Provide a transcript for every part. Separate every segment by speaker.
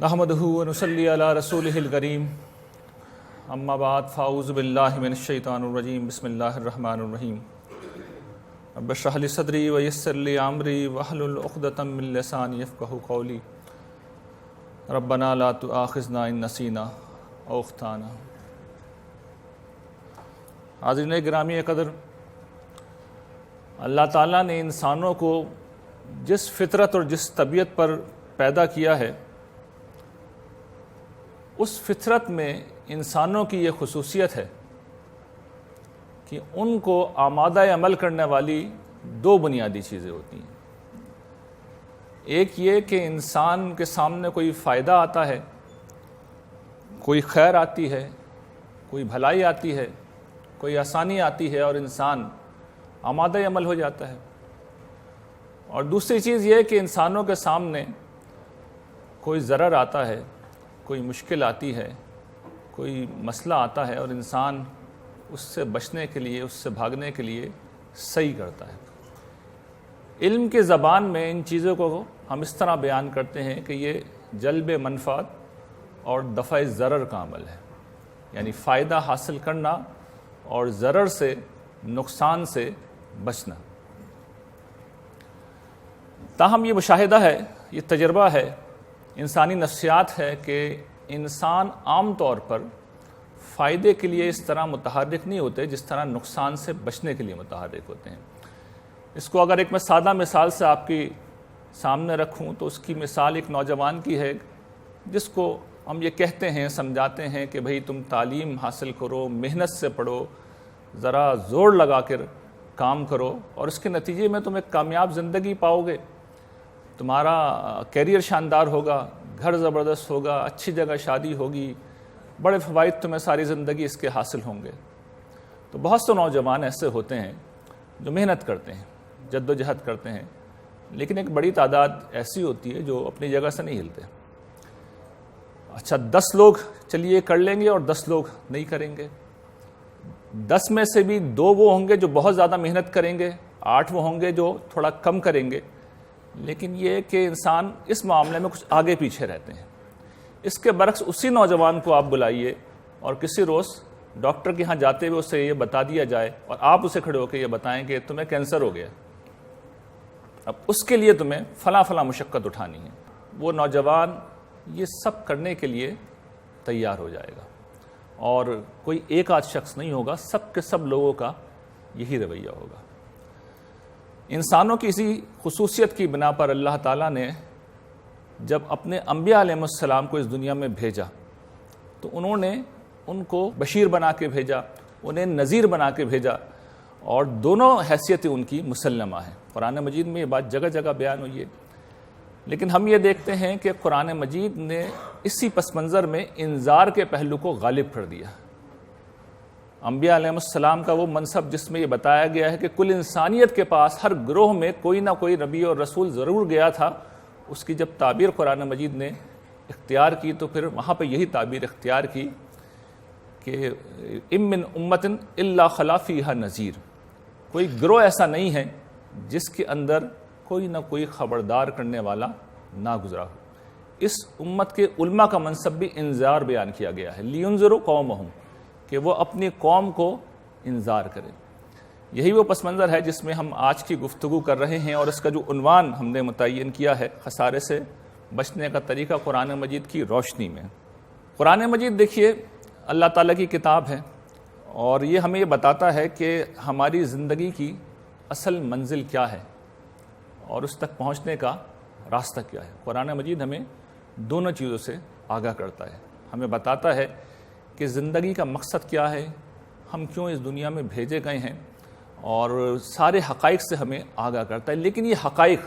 Speaker 1: نحمدہ ونصلی علی رسولہ الکریم اما بعد فاعوذ باللہ من الشیطان الرجیم بسم اللہ الرحمن الرحیم رب اشرح لی صدری ویسر لی امری واحلل عقدۃ من لسانی یفقہوا قولی ربنا لا تؤاخذنا ان نسینا او اخطانا۔ حاضرین گرامی قدر، اللہ تعالیٰ نے انسانوں کو جس فطرت اور جس طبیعت پر پیدا کیا ہے، اس فطرت میں انسانوں کی یہ خصوصیت ہے کہ ان کو آمادہ عمل کرنے والی دو بنیادی چیزیں ہوتی ہیں۔ ایک یہ کہ انسان کے سامنے کوئی فائدہ آتا ہے، کوئی خیر آتی ہے، کوئی بھلائی آتی ہے، کوئی آسانی آتی ہے اور انسان آمادہ عمل ہو جاتا ہے۔ اور دوسری چیز یہ کہ انسانوں کے سامنے کوئی ضرر آتا ہے، کوئی مشکل آتی ہے، کوئی مسئلہ آتا ہے اور انسان اس سے بچنے کے لیے، اس سے بھاگنے کے لیے صحیح کرتا ہے۔ علم کی زبان میں ان چیزوں کو ہم اس طرح بیان کرتے ہیں کہ یہ جلب منفعت اور دفع ضرر کا عمل ہے، یعنی فائدہ حاصل کرنا اور ضرر سے، نقصان سے بچنا۔ تاہم یہ مشاہدہ ہے، یہ تجربہ ہے، انسانی نفسیات ہے کہ انسان عام طور پر فائدے کے لیے اس طرح متحرک نہیں ہوتے جس طرح نقصان سے بچنے کے لیے متحرک ہوتے ہیں۔ اس کو اگر ایک میں سادہ مثال سے آپ کی سامنے رکھوں تو اس کی مثال ایک نوجوان کی ہے جس کو ہم یہ کہتے ہیں، سمجھاتے ہیں کہ بھئی تم تعلیم حاصل کرو، محنت سے پڑھو، ذرا زور لگا کر کام کرو اور اس کے نتیجے میں تم ایک کامیاب زندگی پاؤ گے، تمہارا کیریئر شاندار ہوگا، گھر زبردست ہوگا، اچھی جگہ شادی ہوگی، بڑے فوائد تمہیں ساری زندگی اس کے حاصل ہوں گے۔ تو بہت سے نوجوان ایسے ہوتے ہیں جو محنت کرتے ہیں، جد و جہد کرتے ہیں، لیکن ایک بڑی تعداد ایسی ہوتی ہے جو اپنی جگہ سے نہیں ہلتے۔ اچھا 10 لوگ چلیے کر لیں گے اور 10 لوگ نہیں کریں گے، 10 میں سے بھی 2 وہ ہوں گے جو بہت زیادہ محنت کریں گے، 8 وہ ہوں گے جو تھوڑا کم کریں گے۔ لیکن یہ کہ انسان اس معاملے میں کچھ آگے پیچھے رہتے ہیں۔ اس کے برعکس اسی نوجوان کو آپ بلائیے اور کسی روز ڈاکٹر کے ہاں جاتے ہوئے اسے یہ بتا دیا جائے اور آپ اسے کھڑے ہو کے یہ بتائیں کہ تمہیں کینسر ہو گیا، اب اس کے لیے تمہیں فلاں فلاں مشقت اٹھانی ہے، وہ نوجوان یہ سب کرنے کے لیے تیار ہو جائے گا اور کوئی ایک آدھ شخص نہیں ہوگا، سب کے سب لوگوں کا یہی رویہ ہوگا۔ انسانوں کی اسی خصوصیت کی بنا پر اللہ تعالیٰ نے جب اپنے انبیاء علیہ السلام کو اس دنیا میں بھیجا تو انہوں نے ان کو بشیر بنا کے بھیجا، انہیں نذیر بنا کے بھیجا، اور دونوں حیثیتیں ان کی مسلمہ ہیں۔ قرآن مجید میں یہ بات جگہ جگہ بیان ہوئی ہے، لیکن ہم یہ دیکھتے ہیں کہ قرآن مجید نے اسی پس منظر میں انذار کے پہلو کو غالب کر دیا۔ انبیاء علیہ السلام کا وہ منصب جس میں یہ بتایا گیا ہے کہ کل انسانیت کے پاس ہر گروہ میں کوئی نہ کوئی نبی اور رسول ضرور گیا تھا، اس کی جب تعبیر قرآن مجید نے اختیار کی تو پھر وہاں پہ یہی تعبیر اختیار کی کہ ام من امۃ الا خلا فیہا نذیر، کوئی گروہ ایسا نہیں ہے جس کے اندر کوئی نہ کوئی خبردار کرنے والا نہ گزرا ہو۔ اس امت کے علماء کا منصب بھی انذار بیان کیا گیا ہے، لینذروا قومہم، کہ وہ اپنی قوم کو انذار کریں۔ یہی وہ پس منظر ہے جس میں ہم آج کی گفتگو کر رہے ہیں، اور اس کا جو عنوان ہم نے متعین کیا ہے، خسارے سے بچنے کا طریقہ قرآن مجید کی روشنی میں۔ قرآن مجید دیکھیے اللہ تعالیٰ کی کتاب ہے، اور یہ ہمیں یہ بتاتا ہے کہ ہماری زندگی کی اصل منزل کیا ہے اور اس تک پہنچنے کا راستہ کیا ہے۔ قرآن مجید ہمیں دونوں چیزوں سے آگاہ کرتا ہے، ہمیں بتاتا ہے کہ زندگی کا مقصد کیا ہے، ہم کیوں اس دنیا میں بھیجے گئے ہیں، اور سارے حقائق سے ہمیں آگاہ کرتا ہے۔ لیکن یہ حقائق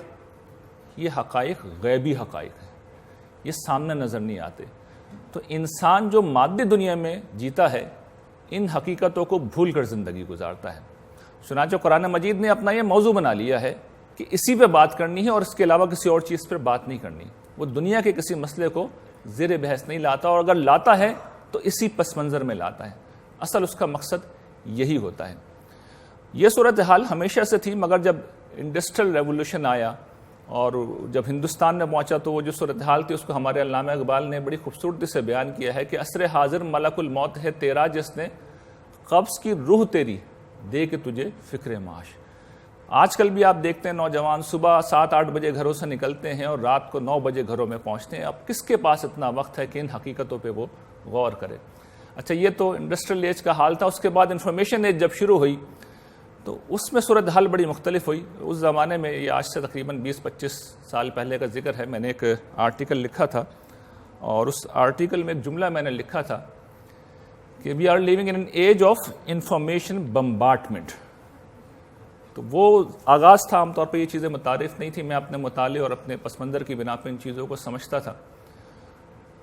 Speaker 1: غیبی حقائق ہیں، یہ سامنے نظر نہیں آتے۔ تو انسان جو مادی دنیا میں جیتا ہے ان حقیقتوں کو بھول کر زندگی گزارتا ہے۔ چنانچہ قرآن مجید نے اپنا یہ موضوع بنا لیا ہے کہ اسی پہ بات کرنی ہے اور اس کے علاوہ کسی اور چیز پر بات نہیں کرنی۔ وہ دنیا کے کسی مسئلے کو زیر بحث نہیں لاتا، اور اگر لاتا ہے تو اسی پس منظر میں لاتا ہے۔ اصل اس کا مقصد یہی ہوتا ہے۔ یہ صورتحال ہمیشہ سے تھی، مگر جب انڈسٹریل ریولوشن آیا اور جب ہندوستان میں پہنچا تو وہ جو صورتحال تھی اس کو ہمارے علامہ اقبال نے بڑی خوبصورتی سے بیان کیا ہے کہ عصر حاضر ملک الموت ہے تیرا جس نے قبض کی روح تیری دے کے تجھے فکر معاش۔ آج کل بھی آپ دیکھتے ہیں نوجوان صبح 7-8 بجے گھروں سے نکلتے ہیں اور رات کو 9 بجے گھروں میں پہنچتے ہیں۔ اب کس کے پاس اتنا وقت ہے کہ ان حقیقتوں پہ وہ غور کرے؟ اچھا، یہ تو انڈسٹریل ایج کا حال تھا۔ اس کے بعد انفارمیشن ایج جب شروع ہوئی تو اس میں صورتحال بڑی مختلف ہوئی۔ اس زمانے میں، یہ آج سے تقریباً 20-25 سال پہلے کا ذکر ہے، میں نے ایک آرٹیکل لکھا تھا اور اس آرٹیکل میں ایک جملہ میں نے لکھا تھا کہ we are living in an age of information bombardment. تو وہ آغاز تھا، عام طور پہ یہ چیزیں متعارف نہیں تھی، میں اپنے مطالعے اور اپنے پس منظر کی بنا پہ ان چیزوں کو سمجھتا تھا،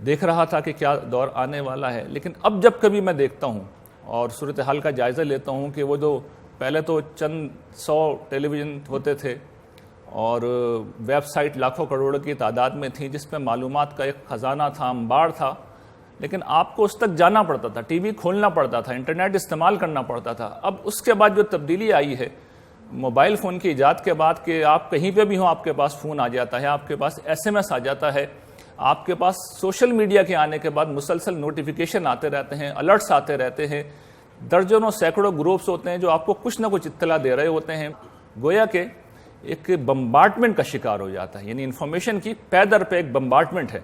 Speaker 1: دیکھ رہا تھا کہ کیا دور آنے والا ہے۔ لیکن اب جب کبھی میں دیکھتا ہوں اور صورتحال کا جائزہ لیتا ہوں کہ وہ جو پہلے تو چند 100 ٹیلی ویژن ہوتے تھے اور ویب سائٹ لاکھوں کروڑوں کی تعداد میں تھیں جس پہ معلومات کا ایک خزانہ تھا، انبار تھا، لیکن آپ کو اس تک جانا پڑتا تھا، ٹی وی کھولنا پڑتا تھا، انٹرنیٹ استعمال کرنا پڑتا تھا۔ اب اس کے بعد جو تبدیلی آئی ہے موبائل فون کی ایجاد کے بعد کہ آپ کہیں پہ بھی ہوں آپ کے پاس فون آ جاتا ہے، آپ کے پاس SMS آ جاتا ہے، آپ کے پاس سوشل میڈیا کے آنے کے بعد مسلسل نوٹیفیکیشن آتے رہتے ہیں، الرٹس آتے رہتے ہیں، درجنوں سینکڑوں گروپس ہوتے ہیں جو آپ کو کچھ نہ کچھ اطلاع دے رہے ہوتے ہیں، گویا کہ ایک بمبارٹمنٹ کا شکار ہو جاتا ہے۔ یعنی انفارمیشن کی پے در پہ ایک بمبارٹمنٹ ہے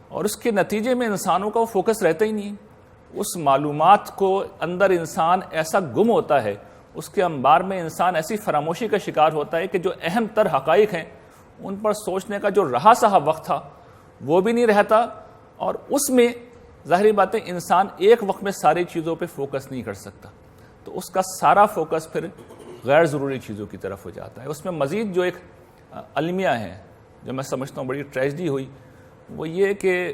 Speaker 1: اور اس کے نتیجے میں انسانوں کا وہ فوکس رہتا ہی نہیں ہے۔ اس معلومات کو اندر انسان ایسا گم ہوتا ہے، اس کے انبار میں انسان ایسی فراموشی کا شکار ہوتا ہے کہ جو اہم تر حقائق ہیں ان پر سوچنے کا جو رہا سہا وقت تھا وہ بھی نہیں رہتا، اور اس میں ظاہری بات ہے انسان ایک وقت میں ساری چیزوں پہ فوکس نہیں کر سکتا، تو اس کا سارا فوکس پھر غیر ضروری چیزوں کی طرف ہو جاتا ہے۔ اس میں مزید جو ایک المیہ ہے جو میں سمجھتا ہوں بڑی ٹریجڈی ہوئی، وہ یہ کہ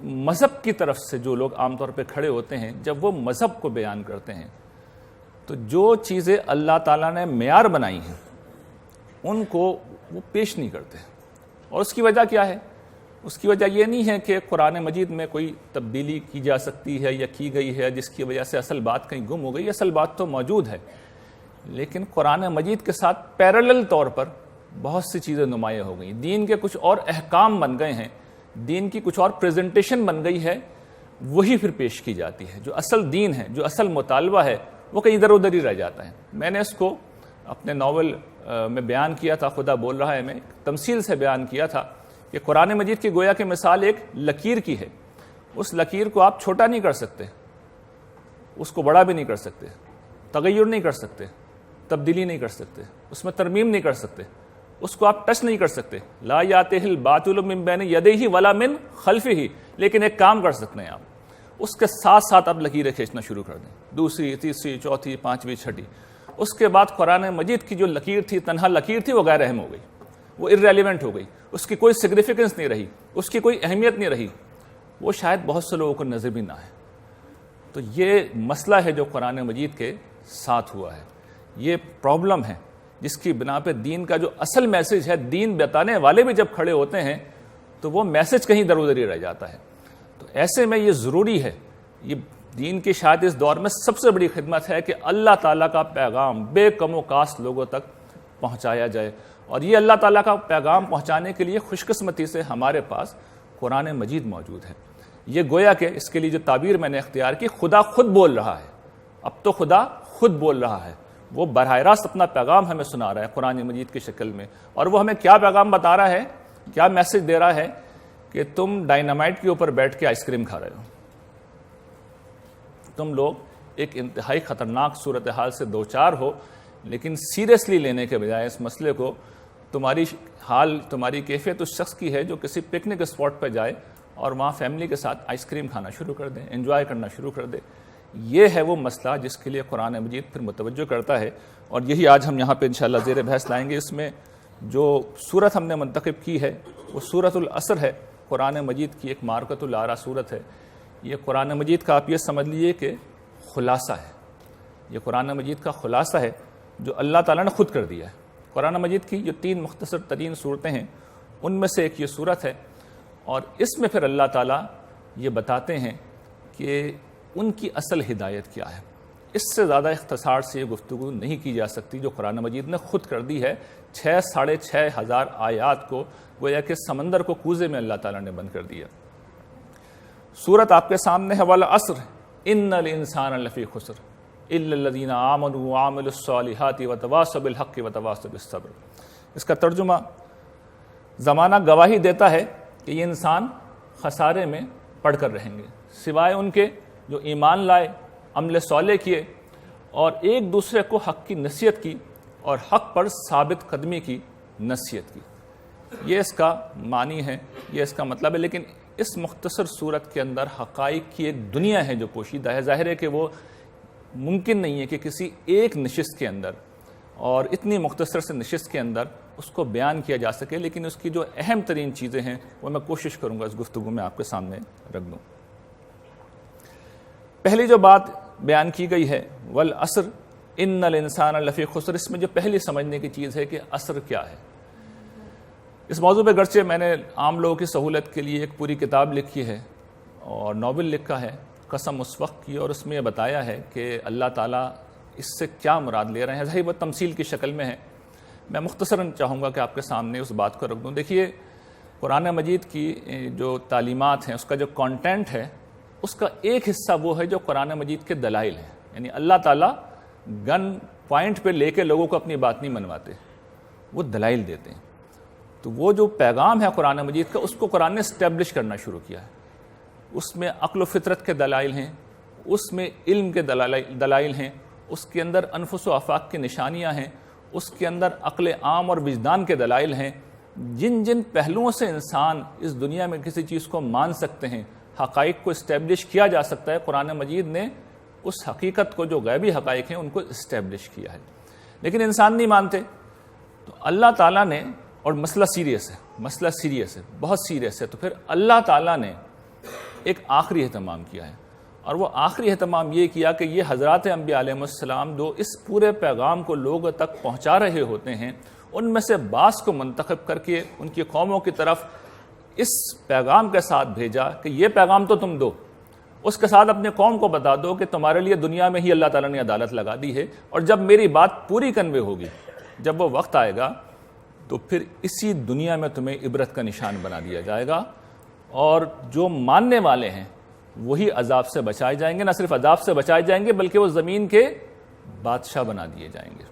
Speaker 1: مذہب کی طرف سے جو لوگ عام طور پہ کھڑے ہوتے ہیں جب وہ مذہب کو بیان کرتے ہیں تو جو چیزیں اللہ تعالیٰ نے معیار بنائی ہیں ان کو وہ پیش نہیں کرتے، اور اس کی وجہ کیا ہے؟ اس کی وجہ یہ نہیں ہے کہ قرآن مجید میں کوئی تبدیلی کی جا سکتی ہے یا کی گئی ہے جس کی وجہ سے اصل بات کہیں گم ہو گئی، اصل بات تو موجود ہے، لیکن قرآن مجید کے ساتھ پیرالل طور پر بہت سی چیزیں نمایاں ہو گئیں، دین کے کچھ اور احکام بن گئے ہیں، دین کی کچھ اور پریزنٹیشن بن گئی ہے، وہی پھر پیش کی جاتی ہے۔ جو اصل دین ہے، جو اصل مطالبہ ہے، وہ کہیں ادھر ادھر ہی رہ جاتا ہے۔ میں نے اس کو اپنے ناول میں بیان کیا تھا، خدا بول رہا ہے، میں تمثیل سے بیان کیا تھا کہ قرآن مجید کی گویا کہ مثال ایک لکیر کی ہے۔ اس لکیر کو آپ چھوٹا نہیں کر سکتے، اس کو بڑا بھی نہیں کر سکتے، تغیر نہیں کر سکتے، تبدیلی نہیں کر سکتے، اس میں ترمیم نہیں کر سکتے، اس کو آپ ٹچ نہیں کر سکتے۔ لا یاتہ الباطل من بین یدیہ ولا من خلفہ، لیکن ایک کام کر سکتے ہیں آپ، اس کے ساتھ ساتھ آپ لکیریں کھینچنا شروع کر دیں، دوسری، تیسری، چوتھی، پانچویں، چھٹی۔ اس کے بعد قرآن مجید کی جو لکیر تھی، تنہا لکیر تھی، وہ غیر اہم ہو گئی، وہ ارریلیونٹ ہو گئی، اس کی کوئی سگنیفیکنس نہیں رہی، اس کی کوئی اہمیت نہیں رہی، وہ شاید بہت سے لوگوں کو نظر بھی نہ آئے۔ تو یہ مسئلہ ہے جو قرآن مجید کے ساتھ ہوا ہے، یہ پرابلم ہے جس کی بنا پہ دین کا جو اصل میسج ہے، دین بتانے والے بھی جب کھڑے ہوتے ہیں تو وہ میسج کہیں در ادھر ہی رہ جاتا ہے۔ تو ایسے میں یہ ضروری ہے، یہ دین کی شاید اس دور میں سب سے بڑی خدمت ہے کہ اللہ تعالیٰ کا پیغام بے کم و کاست لوگوں تک پہنچایا جائے، اور یہ اللہ تعالیٰ کا پیغام پہنچانے کے لیے خوش قسمتی سے ہمارے پاس قرآن مجید موجود ہے۔ یہ گویا کہ اس کے لیے جو تعبیر میں نے اختیار کی، خدا خود بول رہا ہے، اب تو خدا خود بول رہا ہے، وہ براہ راست اپنا پیغام ہمیں سنا رہا ہے قرآن مجید کی شکل میں، اور وہ ہمیں کیا پیغام بتا رہا ہے، کیا میسج دے رہا ہے کہ تم ڈائنامائٹ کے اوپر بیٹھ کے آئس کریم کھا رہے ہو، تم لوگ ایک انتہائی خطرناک صورتحال سے دوچار ہو، لیکن سیریسلی لینے کے بجائے اس مسئلے کو، تمہاری حال، تمہاری کیفیت اس شخص کی ہے جو کسی پکنک اسپاٹ پہ جائے اور وہاں فیملی کے ساتھ آئس کریم کھانا شروع کر دے، انجوائے کرنا شروع کر دے۔ یہ ہے وہ مسئلہ جس کے لیے قرآن مجید پھر متوجہ کرتا ہے، اور یہی آج ہم یہاں پہ انشاءاللہ زیر بحث لائیں گے۔ اس میں جو صورت ہم نے منتخب کی ہے وہ سورۃ العصر ہے، قرآن مجید کی ایک مارکۃ الآراء صورت ہے۔ یہ قرآن مجید کا آپ یہ سمجھ لیجیے کہ خلاصہ ہے، یہ قرآن مجید کا خلاصہ ہے جو اللہ تعالیٰ نے خود کر دیا ہے۔ قرآن مجید کی جو 3 مختصر ترین صورتیں ہیں ان میں سے ایک یہ صورت ہے، اور اس میں پھر اللہ تعالیٰ یہ بتاتے ہیں کہ ان کی اصل ہدایت کیا ہے، اس سے زیادہ اختصار سے یہ گفتگو نہیں کی جا سکتی جو قرآن مجید نے خود کر دی ہے. 6,500 ہزار آیات کو گویا کہ سمندر کو کوزے میں اللہ تعالیٰ نے بند کر دیا. سورت آپ کے سامنے ہے، والعصر ان الانسان لفی خسر الا الذین آمنوا وعملوا الصالحات وتواصوا بالحق وتواصوا بالصبر. اس کا ترجمہ زمانہ گواہی دیتا ہے کہ یہ انسان خسارے میں پڑ کر رہیں گے، سوائے ان کے جو ایمان لائے، عمل صالح کیے اور ایک دوسرے کو حق کی نصیحت کی اور حق پر ثابت قدمی کی نصیحت کی. یہ اس کا معنی ہے، یہ اس کا مطلب ہے. لیکن اس مختصر صورت کے اندر حقائق کی ایک دنیا ہے جو پوشیدہ ہے. ظاہر ہے کہ وہ ممکن نہیں ہے کہ کسی ایک نشست کے اندر اور اتنی مختصر سے نشست کے اندر اس کو بیان کیا جا سکے، لیکن اس کی جو اہم ترین چیزیں ہیں وہ میں کوشش کروں گا اس گفتگو میں آپ کے سامنے رکھ دوں. پہلی جو بات بیان کی گئی ہے والعصر ان الانسان لفی خسر، اس میں جو پہلی سمجھنے کی چیز ہے کہ عصر کیا ہے. اس موضوع پہ گرچہ میں نے عام لوگوں کی سہولت کے لیے ایک پوری کتاب لکھی ہے اور ناول لکھا ہے قسم اس وقت کی، اور اس میں یہ بتایا ہے کہ اللہ تعالیٰ اس سے کیا مراد لے رہے ہیں. ظاہر وہ تمثیل کی شکل میں ہے، میں مختصراً چاہوں گا کہ آپ کے سامنے اس بات کو رکھ دوں. دیکھیے، قرآن مجید کی جو تعلیمات ہیں، اس کا جو کانٹینٹ ہے، اس کا ایک حصہ وہ ہے جو قرآن مجید کے دلائل ہیں. یعنی اللہ تعالیٰ گن پوائنٹ پہ لے کے لوگوں کو اپنی بات نہیں منواتے، وہ دلائل دیتے ہیں. تو وہ جو پیغام ہے قرآن مجید کا، اس کو قرآن نے اسٹیبلش کرنا شروع کیا ہے. اس میں عقل و فطرت کے دلائل ہیں، اس میں علم کے دلائل ہیں، اس کے اندر انفس و آفاق کی نشانیاں ہیں، اس کے اندر عقل عام اور وجدان کے دلائل ہیں. جن جن پہلوؤں سے انسان اس دنیا میں کسی چیز کو مان سکتے ہیں، حقائق کو اسٹیبلش کیا جا سکتا ہے، قرآن مجید نے اس حقیقت کو جو غیبی حقائق ہیں ان کو اسٹیبلش کیا ہے. لیکن انسان نہیں مانتے. تو اللہ تعالیٰ نے، اور مسئلہ سیریس ہے، بہت سیریس ہے، تو پھر اللہ تعالیٰ نے ایک آخری اہتمام کیا ہے، اور وہ آخری اہتمام یہ کیا کہ یہ حضرات انبیاء علیہ السلام جو اس پورے پیغام کو لوگوں تک پہنچا رہے ہوتے ہیں، ان میں سے بعض کو منتخب کر کے ان کی قوموں کی طرف اس پیغام کے ساتھ بھیجا کہ یہ پیغام تو تم دو، اس کے ساتھ اپنے قوم کو بتا دو کہ تمہارے لیے دنیا میں ہی اللہ تعالیٰ نے عدالت لگا دی ہے، اور جب میری بات پوری کنوے ہوگی، جب وہ وقت آئے گا تو پھر اسی دنیا میں تمہیں عبرت کا نشان بنا دیا جائے گا، اور جو ماننے والے ہیں وہی عذاب سے بچائے جائیں گے. نہ صرف عذاب سے بچائے جائیں گے بلکہ وہ زمین کے بادشاہ بنا دیے جائیں گے.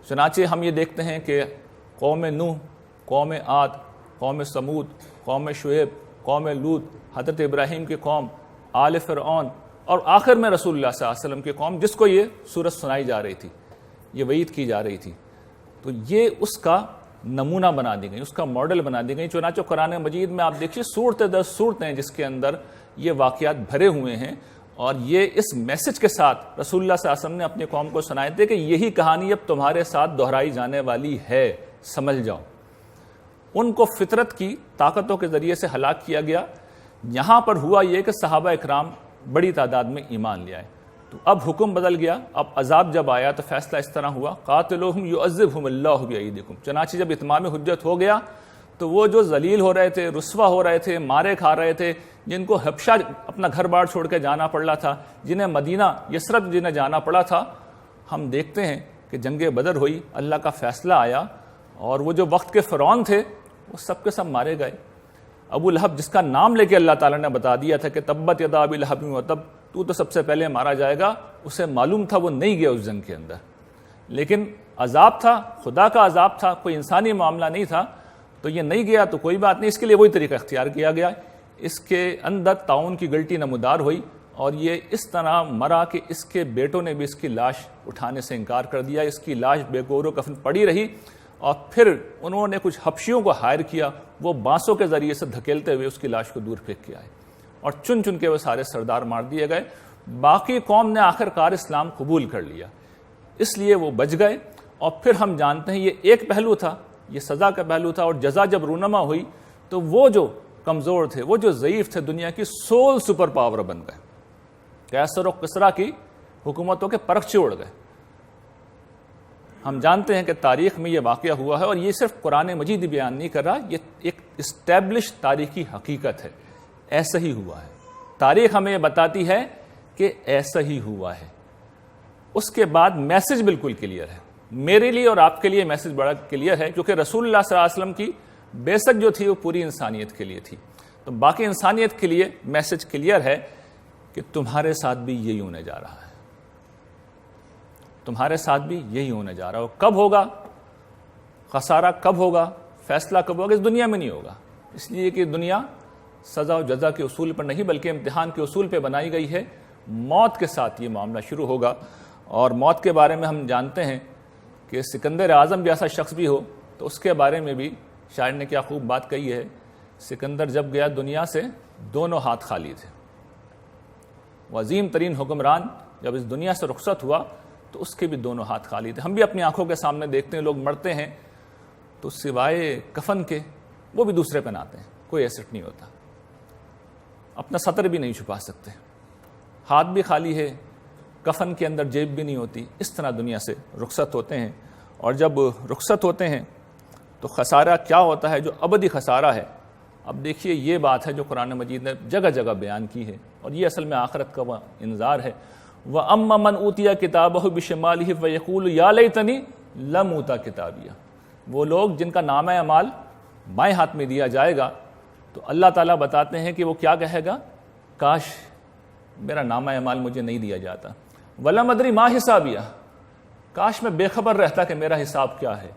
Speaker 1: چنانچہ ہم یہ دیکھتے ہیں کہ قوم نوح، قوم عاد، قوم سمود، قوم شعیب، قوم لوط، حضرت ابراہیم کی قوم، آل فرعون، اور آخر میں رسول اللہ صلی اللہ علیہ وسلم کی قوم، جس کو یہ سورت سنائی جا رہی تھی، یہ وعید کی جا رہی تھی، تو یہ اس کا نمونہ بنا دی گئی، اس کا ماڈل بنا دی گئی. چنانچہ قرآن مجید میں آپ دیکھیے صورتیں در صورتیں جس کے اندر یہ واقعات بھرے ہوئے ہیں، اور یہ اس میسج کے ساتھ رسول اللہ صلی اللہ علیہ وسلم نے اپنی قوم کو سنائے تھے کہ یہی کہانی اب تمہارے ساتھ دہرائی جانے والی ہے، سمجھ جاؤ. ان کو فطرت کی طاقتوں کے ذریعے سے ہلاک کیا گیا. یہاں پر ہوا یہ کہ صحابہ اکرام بڑی تعداد میں ایمان لے آئے. تو اب حکم بدل گیا. اب عذاب جب آیا تو فیصلہ اس طرح ہوا، قاتلوہم یعذبہم اللہ بایدیکم. چنانچہ جب اتمام حجت ہو گیا تو وہ جو ذلیل ہو رہے تھے، رسوا ہو رہے تھے، مارے کھا رہے تھے، جن کو حبشہ اپنا گھر بار چھوڑ کے جانا پڑ رہا تھا، جنہیں مدینہ یثرب جنہیں جانا پڑا تھا، ہم دیکھتے ہیں کہ جنگ بدر ہوئی، اللہ کا فیصلہ آیا، اور وہ جو وقت کے فرعون تھے وہ سب کے سب مارے گئے. ابو لہب جس کا نام لے کے اللہ تعالیٰ نے بتا دیا تھا کہ تبت یدا ابی لہب وتب، تو سب سے پہلے مارا جائے گا، اسے معلوم تھا، وہ نہیں گیا اس جنگ کے اندر. لیکن عذاب تھا، خدا کا عذاب تھا، کوئی انسانی معاملہ نہیں تھا، تو یہ نہیں گیا تو کوئی بات نہیں، اس کے لیے وہی طریقہ اختیار کیا گیا. اس کے اندر تعاون کی غلطی نمودار ہوئی، اور یہ اس طرح مرا کہ اس کے بیٹوں نے بھی اس کی لاش اٹھانے سے انکار کر دیا. اس کی لاش بے گور و کفن پڑی رہی، اور پھر انہوں نے کچھ حبشیوں کو ہائر کیا، وہ بانسوں کے ذریعے سے دھکیلتے ہوئے اس کی لاش کو دور پھینک کے آئے، اور چن چن کے وہ سارے سردار مار دیے گئے. باقی قوم نے آخر کار اسلام قبول کر لیا، اس لیے وہ بچ گئے. اور پھر ہم جانتے ہیں یہ ایک پہلو تھا، یہ سزا کا پہلو تھا، اور جزا جب رونما ہوئی تو وہ جو کمزور تھے، وہ جو ضعیف تھے، دنیا کی سول سپر پاور بن گئے. کیسر و کسرا کی حکومتوں کے پرخچے اڑ گئے. ہم جانتے ہیں کہ تاریخ میں یہ واقعہ ہوا ہے، اور یہ صرف قرآن مجید بیان نہیں کر رہا، یہ ایک اسٹیبلش تاریخی حقیقت ہے. ایسا ہی ہوا ہے. تاریخ ہمیں یہ بتاتی ہے کہ ایسا ہی ہوا ہے۔ اس کے بعد میسج بالکل کلیئر ہے، میرے لیے اور آپ کے لیے میسج بڑا کلیئر ہے، کیونکہ رسول اللہ صلی اللہ علیہ وسلم کی بیسک جو تھی وہ پوری انسانیت کے لیے تھی، تو باقی انسانیت کے لیے میسج کلیئر ہے کہ تمہارے ساتھ بھی یہی ہونے جا رہا ہے، تمہارے ساتھ بھی یہی ہونے جا رہا ہے۔ کب ہوگا خسارہ، کب ہوگا فیصلہ، کب ہوگا، اس دنیا میں نہیں ہوگا، اس لیے کہ دنیا سزا و جزا کے اصول پر نہیں بلکہ امتحان کے اصول پہ بنائی گئی ہے۔ موت کے ساتھ یہ معاملہ شروع ہوگا، اور موت کے بارے میں ہم جانتے ہیں کہ سکندر اعظم جیسا شخص بھی ہو تو اس کے بارے میں بھی شاعر نے کیا خوب بات کہی ہے، سکندر جب گیا دنیا سے دونوں ہاتھ خالی تھے، وہ عظیم ترین حکمران جب اس دنیا سے رخصت ہوا تو اس کے بھی دونوں ہاتھ خالی تھے۔ ہم بھی اپنی آنکھوں کے سامنے دیکھتے ہیں لوگ مرتے ہیں تو سوائے کفن کے وہ بھی دوسرے پہناتے ہیں، کوئی ایسٹ نہیں ہوتا، اپنا سطر بھی نہیں چھپا سکتے، ہاتھ بھی خالی ہے، کفن کے اندر جیب بھی نہیں ہوتی، اس طرح دنیا سے رخصت ہوتے ہیں۔ اور جب رخصت ہوتے ہیں تو خسارہ کیا ہوتا ہے، جو ابدی خسارہ ہے۔ اب دیکھیے یہ بات ہے جو قرآن مجید نے جگہ جگہ بیان کی ہے، اور یہ اصل میں آخرت کا وہ انذار ہے۔ وَأَمَّا مَنْ أُوتِيَ كِتَابَهُ بِشِمَالِهِ فَيَقُولُ يَا لَيْتَنِي لَمْ أُوتَ كِتَابِيَهْ، وہ لوگ جن کا نامہ اعمال بائیں ہاتھ میں دیا جائے گا تو اللہ تعالیٰ بتاتے ہیں کہ وہ کیا کہے گا، کاش میرا نامہ اعمال مجھے نہیں دیا جاتا۔ وَلَمْ أَدْرِ مَا حِسَابِيَهْ، کاش میں بے خبر رہتا کہ میرا حساب کیا ہے۔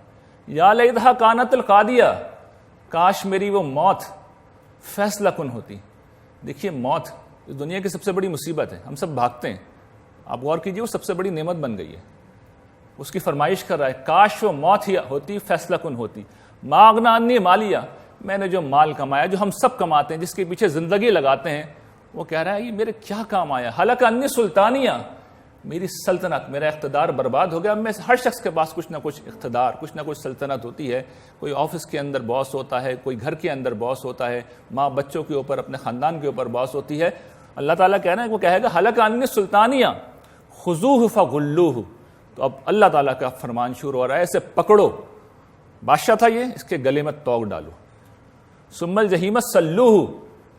Speaker 1: یا لیتھا کانت القاضیہ، کاش میری وہ موت فیصلہ کن ہوتی۔ دیکھیے موت اس دنیا کی سب سے بڑی مصیبت ہے، ہم سب بھاگتے ہیں، آپ غور کیجیے وہ سب سے بڑی نعمت بن گئی ہے، اس کی فرمائش کر رہا ہے کاش وہ موت ہی ہوتی، فیصلہ کن ہوتی۔ ما اغنی عنی مالیہ، میں نے جو مال کمایا، جو ہم سب کماتے ہیں، جس کے پیچھے زندگی لگاتے ہیں، وہ کہہ رہا ہے یہ میرے کیا کام آیا۔ ہلک عنی سلطانیہ، میری سلطنت، میرا اقتدار برباد ہو گیا۔ میں ہر شخص کے پاس کچھ نہ کچھ اقتدار، کچھ نہ کچھ سلطنت ہوتی ہے، کوئی آفس کے اندر باس ہوتا ہے، کوئی گھر کے اندر باس ہوتا ہے، ماں بچوں کے اوپر، اپنے خاندان کے اوپر باس ہوتی ہے۔ اللہ تعالیٰ کہہ رہے ہیں، وہ کہے گا ہلک عنی سلطانیہ خذوہ فغلوہ، تو اب اللہ تعالیٰ کا فرمان شروع ہو رہا ہے، اسے پکڑو، بادشاہ تھا یہ، اس کے گلے میں توق ڈالو، ثم الجحیم صلوہ،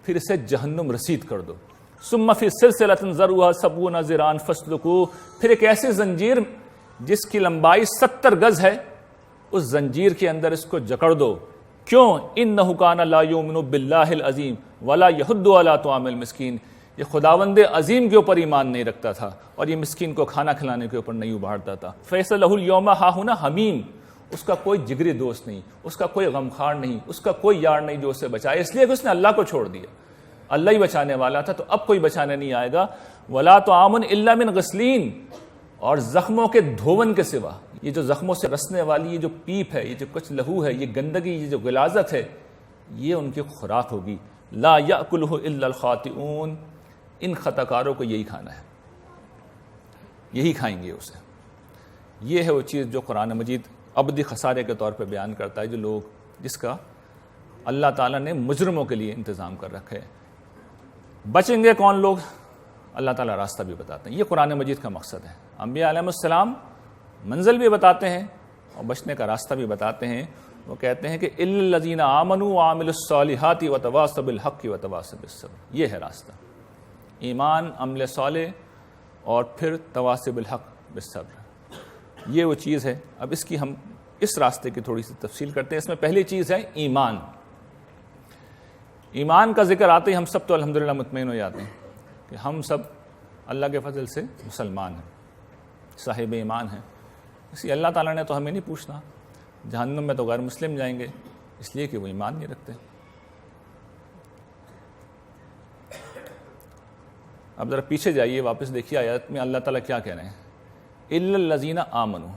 Speaker 1: پھر اسے جہنم رسید کر دو، ثم فی سلسلۃ ذرعها 70 ذراعا فاسلکوہ، پھر ایک ایسی زنجیر جس کی لمبائی 70 گز ہے، اس زنجیر کے اندر اس کو جکڑ دو۔ کیوں؟ انہ کان لا یؤمن باللہ العظیم ولا یحض علی طعام المسکین، یہ خداوند عظیم کے اوپر ایمان نہیں رکھتا تھا اور یہ مسکین کو کھانا کھلانے کے اوپر نہیں ابھارتا تھا۔ فیس لہ الیوم ہاہنا حمیم، اس کا کوئی جگری دوست نہیں، اس کا کوئی غمخوار نہیں، اس کا کوئی یار نہیں جو اسے بچائے، اس لیے کہ اس نے اللہ کو چھوڑ دیا، اللہ ہی بچانے والا تھا، تو اب کوئی بچانے نہیں آئے گا۔ ولا طعام الا من غسلین، اور زخموں کے دھون کے سوا، یہ جو زخموں سے رسنے والی یہ جو پیپ ہے، یہ جو کچھ لہو ہے، یہ گندگی، یہ جو غلاظت ہے، یہ ان کی خوراک ہوگی۔ لا یاکلہ الا الخاطئون، ان خطا کاروں کو یہی کھانا ہے، یہی کھائیں گے اسے۔ یہ ہے وہ چیز جو قرآن مجید ابدی خسارے کے طور پہ بیان کرتا ہے، جو لوگ، جس کا اللہ تعالیٰ نے مجرموں کے لیے انتظام کر رکھے۔ بچیں گے کون لوگ؟ اللہ تعالیٰ راستہ بھی بتاتے ہیں، یہ قرآن مجید کا مقصد ہے۔ انبیاء علیہ السلام منزل بھی بتاتے ہیں اور بچنے کا راستہ بھی بتاتے ہیں۔ وہ کہتے ہیں کہ الا الذین آمنوا وعملوا الصالحات وتواصوا بالحق وتواصوا بالصبر، یہ ہے راستہ، ایمان، عمل صالح اور پھر تواصوا بالحق بالصبر، یہ وہ چیز ہے۔ اب اس کی ہم اس راستے کی تھوڑی سی تفصیل کرتے ہیں۔ اس میں پہلی چیز ہے ایمان۔ ایمان کا ذکر آتے ہی ہم سب تو الحمدللہ مطمئن ہو جاتے ہیں کہ ہم سب اللہ کے فضل سے مسلمان ہیں، صاحب ایمان ہیں، اس لیے اللہ تعالیٰ نے تو ہمیں نہیں پوچھنا، جہنم میں تو غیر مسلم جائیں گے، اس لیے کہ وہ ایمان نہیں رکھتے۔ اب ذرا پیچھے جائیے، واپس دیکھیے آیات میں اللہ تعالیٰ کیا کہہ رہے ہیں، الا الذین آمنوا۔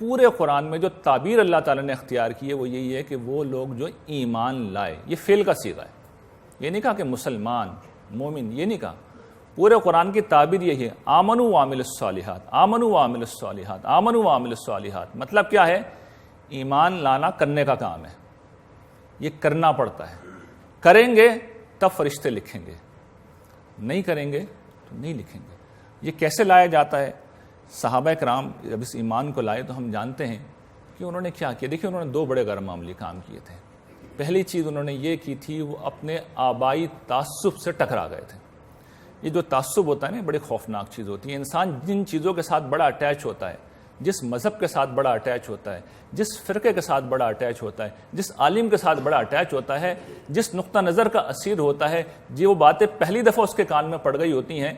Speaker 1: پورے قرآن میں جو تعبیر اللہ تعالیٰ نے اختیار کی ہے وہ یہی ہے کہ وہ لوگ جو ایمان لائے، یہ فعل کا صیغہ ہے، یہ نہیں کہا کہ مسلمان، مومن، یہ نہیں کہا، پورے قرآن کی تعبیر یہی ہے، آمنوا وعملوا الصالحات، آمنوا وعملوا الصالحات، آمنوا وعملوا الصالحات۔ مطلب کیا ہے؟ ایمان لانا کرنے کا کام ہے، یہ کرنا پڑتا ہے، کریں گے تب فرشتے لکھیں گے، نہیں کریں گے تو نہیں لکھیں گے۔ یہ کیسے لایا جاتا ہے؟ صحابہ کرام جب اس ایمان کو لائے تو ہم جانتے ہیں کہ انہوں نے کیا کیا۔ دیکھیں انہوں نے دو بڑے غیر معمولی کام کیے تھے۔ پہلی چیز انہوں نے یہ کی تھی، وہ اپنے آبائی تعصب سے ٹکرا گئے تھے یہ جو تعصب ہوتا ہے نا بڑی خوفناک چیز ہوتی ہے. انسان جن چیزوں کے ساتھ بڑا اٹیچ ہوتا ہے, جس مذہب کے ساتھ بڑا اٹیچ ہوتا ہے, جس فرقے کے ساتھ بڑا اٹیچ ہوتا ہے, جس عالم کے ساتھ بڑا اٹیچ ہوتا ہے, جس نقطہ نظر کا اسیر ہوتا ہے, جو باتیں پہلی دفعہ اس کے کان میں پڑ گئی ہوتی ہیں,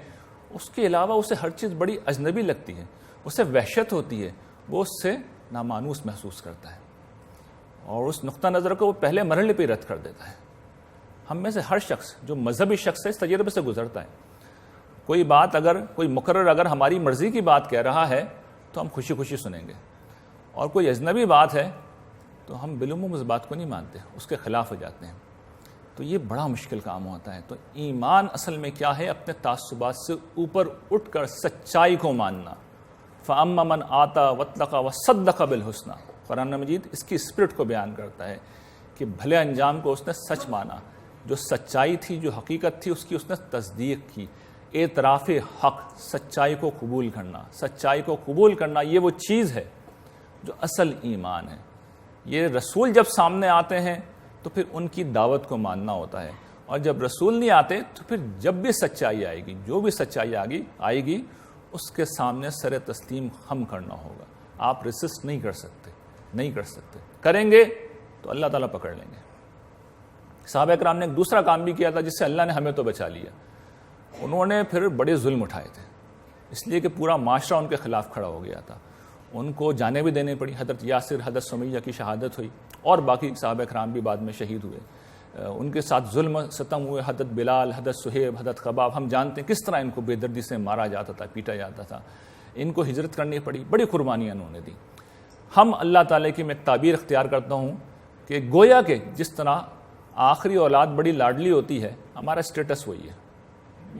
Speaker 1: اس کے علاوہ اسے ہر چیز بڑی اجنبی لگتی ہے, اسے وحشت ہوتی ہے, وہ اس سے نامانوس محسوس کرتا ہے اور اس نقطہ نظر کو وہ پہلے مرحلے پہ رد کر دیتا ہے. ہم میں سے ہر شخص جو مذہبی شخص ہے اس تجربے سے گزرتا ہے. کوئی بات کوئی مقرر اگر ہماری مرضی کی بات کہہ رہا ہے تو ہم خوشی خوشی سنیں گے, اور کوئی اجنبی بات ہے تو ہم بالعموم اس بات کو نہیں مانتے, اس کے خلاف ہو جاتے ہیں. تو یہ بڑا مشکل کام ہوتا ہے. تو ایمان اصل میں کیا ہے؟ اپنے تعصبات سے اوپر اٹھ کر سچائی کو ماننا. فَأَمَّا مَنْ آتَى وَاتَّقَى وَصَدَّقَ بِالْحُسْنَى. قرآن مجید اس کی اسپرٹ کو بیان کرتا ہے کہ بھلے انجام کو اس نے سچ مانا, جو سچائی تھی, جو حقیقت تھی, اس کی اس نے تصدیق کی. اعتراف حق, سچائی کو قبول کرنا. سچائی کو قبول کرنا یہ وہ چیز ہے جو اصل ایمان ہے. یہ رسول جب سامنے آتے ہیں تو پھر ان کی دعوت کو ماننا ہوتا ہے, اور جب رسول نہیں آتے تو پھر جب بھی سچائی آئے گی, جو بھی سچائی آئے گی اس کے سامنے سر تسلیم خم کرنا ہوگا. آپ ریسسٹ نہیں کر سکتے. کریں گے تو اللہ تعالیٰ پکڑ لیں گے. صحابہ کرام نے ایک دوسرا کام بھی کیا تھا جس سے اللہ نے ہمیں تو بچا لیا. انہوں نے پھر بڑے ظلم اٹھائے تھے, اس لیے کہ پورا معاشرہ ان کے خلاف کھڑا ہو گیا تھا. ان کو جانیں بھی دینی پڑی. حضرت یاسر, حضرت سمیہ کی شہادت ہوئی, اور باقی صحابہ کرام بھی بعد میں شہید ہوئے. ان کے ساتھ ظلم ستم ہوئے. حضرت بلال, حضرت صہیب, حضرت خباب, ہم جانتے ہیں کس طرح ان کو بے دردی سے مارا جاتا تھا, پیٹا جاتا تھا. ان کو ہجرت کرنی پڑی, بڑی قربانیاں انہوں نے دی. ہم اللہ تعالیٰ کی میں ایک تعبیر اختیار کرتا ہوں کہ گویا کہ جس طرح آخری اولاد بڑی لاڈلی ہوتی ہے, ہمارا اسٹیٹس وہی ہے.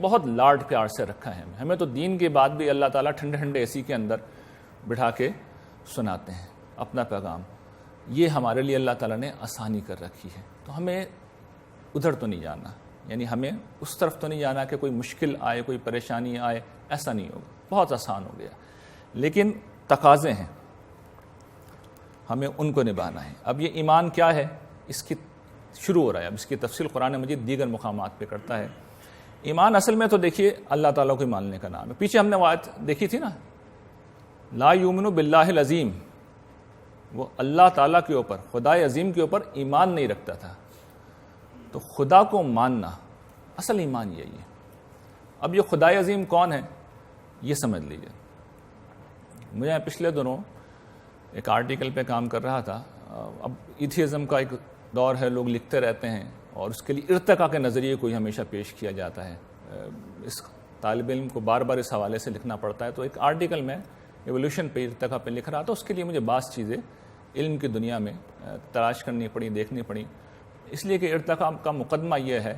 Speaker 1: بہت لاڈ پیار سے رکھا ہے ہمیں تو دین کے بعد بھی اللہ تعالیٰ ٹھنڈے ٹھنڈے اے سی کے اندر بٹھا کے سناتے ہیں اپنا پیغام. یہ ہمارے لیے اللہ تعالیٰ نے آسانی کر رکھی ہے. تو ہمیں ادھر تو نہیں جانا, یعنی ہمیں اس طرف تو نہیں جانا کہ کوئی مشکل آئے, کوئی پریشانی آئے, ایسا نہیں ہوگا. بہت آسان ہو گیا, لیکن تقاضے ہیں, ہمیں ان کو نبھانا ہے. اب یہ ایمان کیا ہے, اس کی شروع ہو رہا ہے. اب اس کی تفصیل قرآن مجید دیگر مقامات پہ کرتا ہے. ایمان اصل میں تو دیکھیے اللہ تعالیٰ کو ماننے کا نام ہے. پیچھے ہم نے وہ آیت دیکھی تھی نا, لا یؤمن باللہ العظیم, وہ اللہ تعالیٰ کے اوپر, خدائے عظیم کے اوپر ایمان نہیں رکھتا تھا. تو خدا کو ماننا اصل ایمان یہی ہے. اب یہ خدائے عظیم کون ہے یہ سمجھ لیجیے. مجھے پچھلے دنوں ایک آرٹیکل پہ کام کر رہا تھا. اب ایتھیزم کا ایک دور ہے, لوگ لکھتے رہتے ہیں اور اس کے لیے ارتقاء کے نظریے کو ہی ہمیشہ پیش کیا جاتا ہے. اس طالب علم کو بار بار اس حوالے سے لکھنا پڑتا ہے. تو ایک آرٹیکل میں ایولیوشن پہ, ارتقاء پہ لکھ رہا تھا. اس کے لیے مجھے بعض چیزیں علم کی دنیا میں تلاش کرنی پڑی, دیکھنی پڑی. اس لیے کہ ارتقاء کا مقدمہ یہ ہے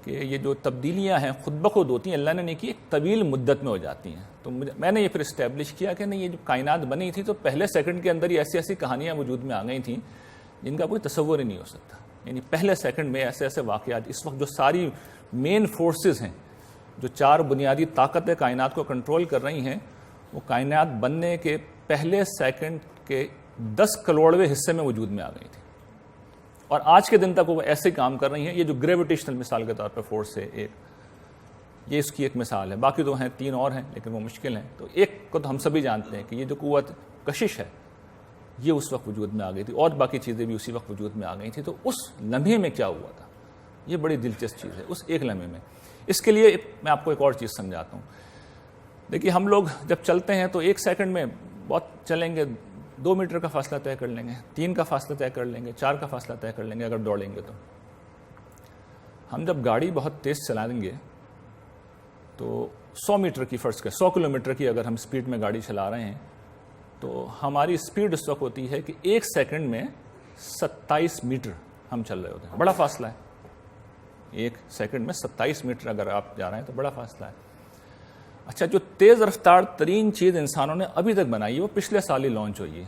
Speaker 1: کہ یہ جو تبدیلیاں ہیں خود بخود ہوتی ہیں, اللہ نے نہیں کی, ایک طویل مدت میں ہو جاتی ہیں. تو میں نے یہ پھر اسٹیبلش کیا کہ نہیں, یہ جو کائنات بنی تھی تو پہلے سیکنڈ کے اندر ہی ایسی ایسی کہانیاں وجود میں آ گئی تھیں جن کا کوئی تصور ہی نہیں ہو سکتا. یعنی پہلے سیکنڈ میں ایسے ایسے واقعات, اس وقت جو ساری مین فورسز ہیں, جو 4 بنیادی طاقتیں کائنات کو کنٹرول کر رہی ہیں, وہ کائنات بننے کے پہلے سیکنڈ کے 10 کروڑویں حصے میں وجود میں آ گئی تھی, اور آج کے دن تک وہ ایسے کام کر رہی ہیں. یہ جو گریویٹیشنل مثال کے طور پہ فورس ہے ایک, یہ اس کی ایک مثال ہے. باقی تو ہیں 3 اور ہیں لیکن وہ مشکل ہیں. تو ایک کو تو ہم سبھی جانتے ہیں کہ یہ جو قوت کشش ہے یہ اس وقت وجود میں آ گئی تھی, اور باقی چیزیں بھی اسی وقت وجود میں آ گئی تھیں. تو اس لمحے میں کیا ہوا تھا, یہ بڑی دلچسپ چیز ہے, اس ایک لمحے میں. اس کے لیے میں آپ کو ایک اور چیز سمجھاتا ہوں. دیکھیے ہم لوگ جب چلتے ہیں تو 1 سیکنڈ میں بہت چلیں گے, 2 میٹر کا فاصلہ طے کر لیں گے, 3 کا فاصلہ طے کر لیں گے, 4 کا فاصلہ طے کر لیں گے اگر دوڑیں گے. تو ہم جب گاڑی بہت تیز چلائیں گے تو 100 میٹر کی, فرض کریں 100 کلومیٹر کی اگر ہم اسپیڈ میں گاڑی چلا رہے ہیں تو ہماری اسپیڈ اس وقت ہوتی ہے کہ 1 سیکنڈ میں 27 میٹر ہم چل رہے ہوتے ہیں. بڑا فاصلہ ہے, 1 سیکنڈ میں 27 میٹر اگر آپ جا رہے ہیں تو بڑا فاصلہ ہے. اچھا, جو تیز رفتار ترین چیز انسانوں نے ابھی تک بنائی ہے وہ پچھلے سال ہی لانچ ہوئی ہے.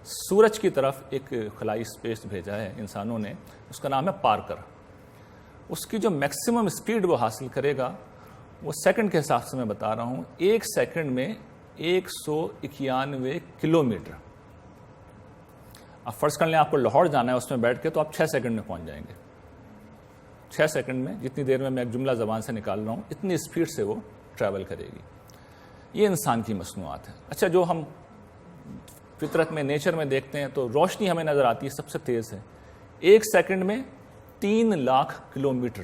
Speaker 1: سورج کی طرف ایک خلائی اسپیس بھیجا ہے انسانوں نے, اس کا نام ہے پارکر. اس کی جو میکسیمم اسپیڈ وہ حاصل کرے گا وہ سیکنڈ کے حساب سے میں بتا رہا ہوں, 1 سیکنڈ میں 191 کلومیٹر. اب فرض کر لیں آپ کو لاہور جانا ہے, اس میں بیٹھ کے تو آپ 6 سیکنڈ میں پہنچ جائیں گے. 6 سیکنڈ میں جتنی دیر میں ایک جملہ زبان سے نکال رہا ہوں اتنی اسپیڈ سے وہ ٹریول کرے گی. یہ انسان کی مصنوعات ہے. اچھا جو ہم فطرت میں نیچر میں دیکھتے ہیں تو روشنی ہمیں نظر آتی ہے سب سے تیز ہے. 1 سیکنڈ میں 3 لاکھ کلومیٹر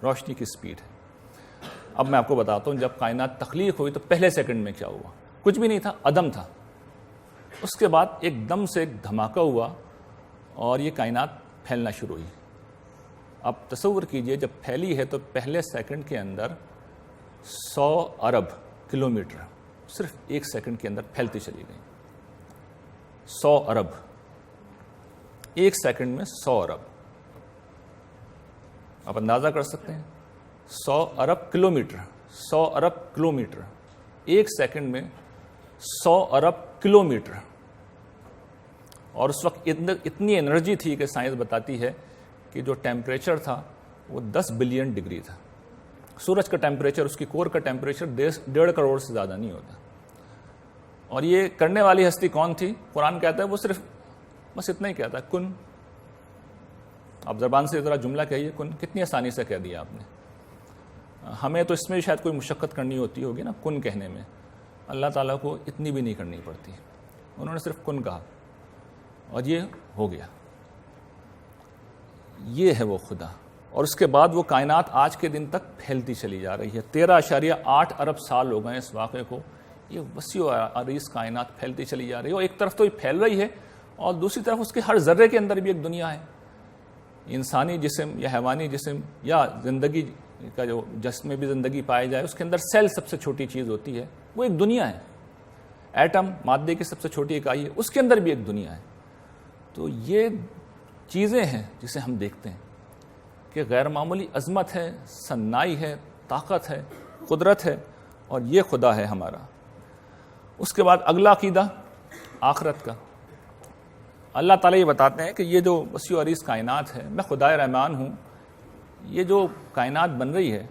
Speaker 1: روشنی کی اسپیڈ ہے. اب میں آپ کو بتاتا ہوں جب کائنات تخلیق ہوئی تو پہلے سیکنڈ میں کیا ہوا. کچھ بھی نہیں تھا, عدم تھا. اس کے بعد ایک دم سے ایک دھماکہ ہوا اور یہ کائنات پھیلنا شروع ہوئی. اب تصور کیجئے جب پھیلی ہے تو پہلے سیکنڈ کے اندر 100 ارب کلومیٹر صرف 1 سیکنڈ کے اندر پھیلتی چلی گئی. 100 ارب 1 سیکنڈ میں 100 ارب. آپ اندازہ کر سکتے ہیں 100 ارب کلومیٹر 100 ارب کلومیٹر 1 سیکنڈ میں 100 ارب کلومیٹر. اور اس وقت اتنی انرجی تھی کہ سائنس بتاتی ہے کہ جو ٹیمپریچر تھا وہ 10 بلین ڈگری تھا. سورج کا ٹیمپریچر, اس کی کور کا ٹیمپریچر 1.5 کروڑ سے زیادہ نہیں ہوتا. اور یہ کرنے والی ہستی کون تھی؟ قرآن کہتا ہے وہ صرف بس اتنا ہی کہتا ہے کن. آپ زبان سے ذرا جملہ کہیے کن, کتنی آسانی سے کہہ دیا آپ نے. ہمیں تو اس میں شاید کوئی مشقت کرنی ہوتی ہوگی نا کن کہنے میں. اللہ تعالیٰ کو اتنی بھی نہیں کرنی پڑتی. انہوں نے صرف کن کہا اور یہ ہو گیا. یہ ہے وہ خدا. اور اس کے بعد وہ کائنات آج کے دن تک پھیلتی چلی جا رہی ہے. 13.8 ارب سال ہو گئے اس واقعے کو. یہ وسیع و عریض کائنات پھیلتی چلی جا رہی ہے. اور ایک طرف تو یہ پھیل رہی ہے اور دوسری طرف اس کے ہر ذرے کے اندر بھی ایک دنیا ہے. انسانی جسم یا حیوانی جسم یا زندگی کا جو جسم میں بھی زندگی پائی جائے اس کے اندر سیل سب سے چھوٹی چیز ہوتی ہے, وہ ایک دنیا ہے. ایٹم مادے کی سب سے چھوٹی اکائی ہے, اس کے اندر بھی ایک دنیا ہے. تو یہ چیزیں ہیں جسے ہم دیکھتے ہیں کہ غیر معمولی عظمت ہے, صنائی ہے, طاقت ہے, قدرت ہے, اور یہ خدا ہے ہمارا. اس کے بعد اگلا عقیدہ آخرت کا. اللہ تعالیٰ یہ بتاتے ہیں کہ یہ جو وسیع و عریض کائنات ہے, میں خدائے رحمان ہوں, یہ جو کائنات بن رہی ہے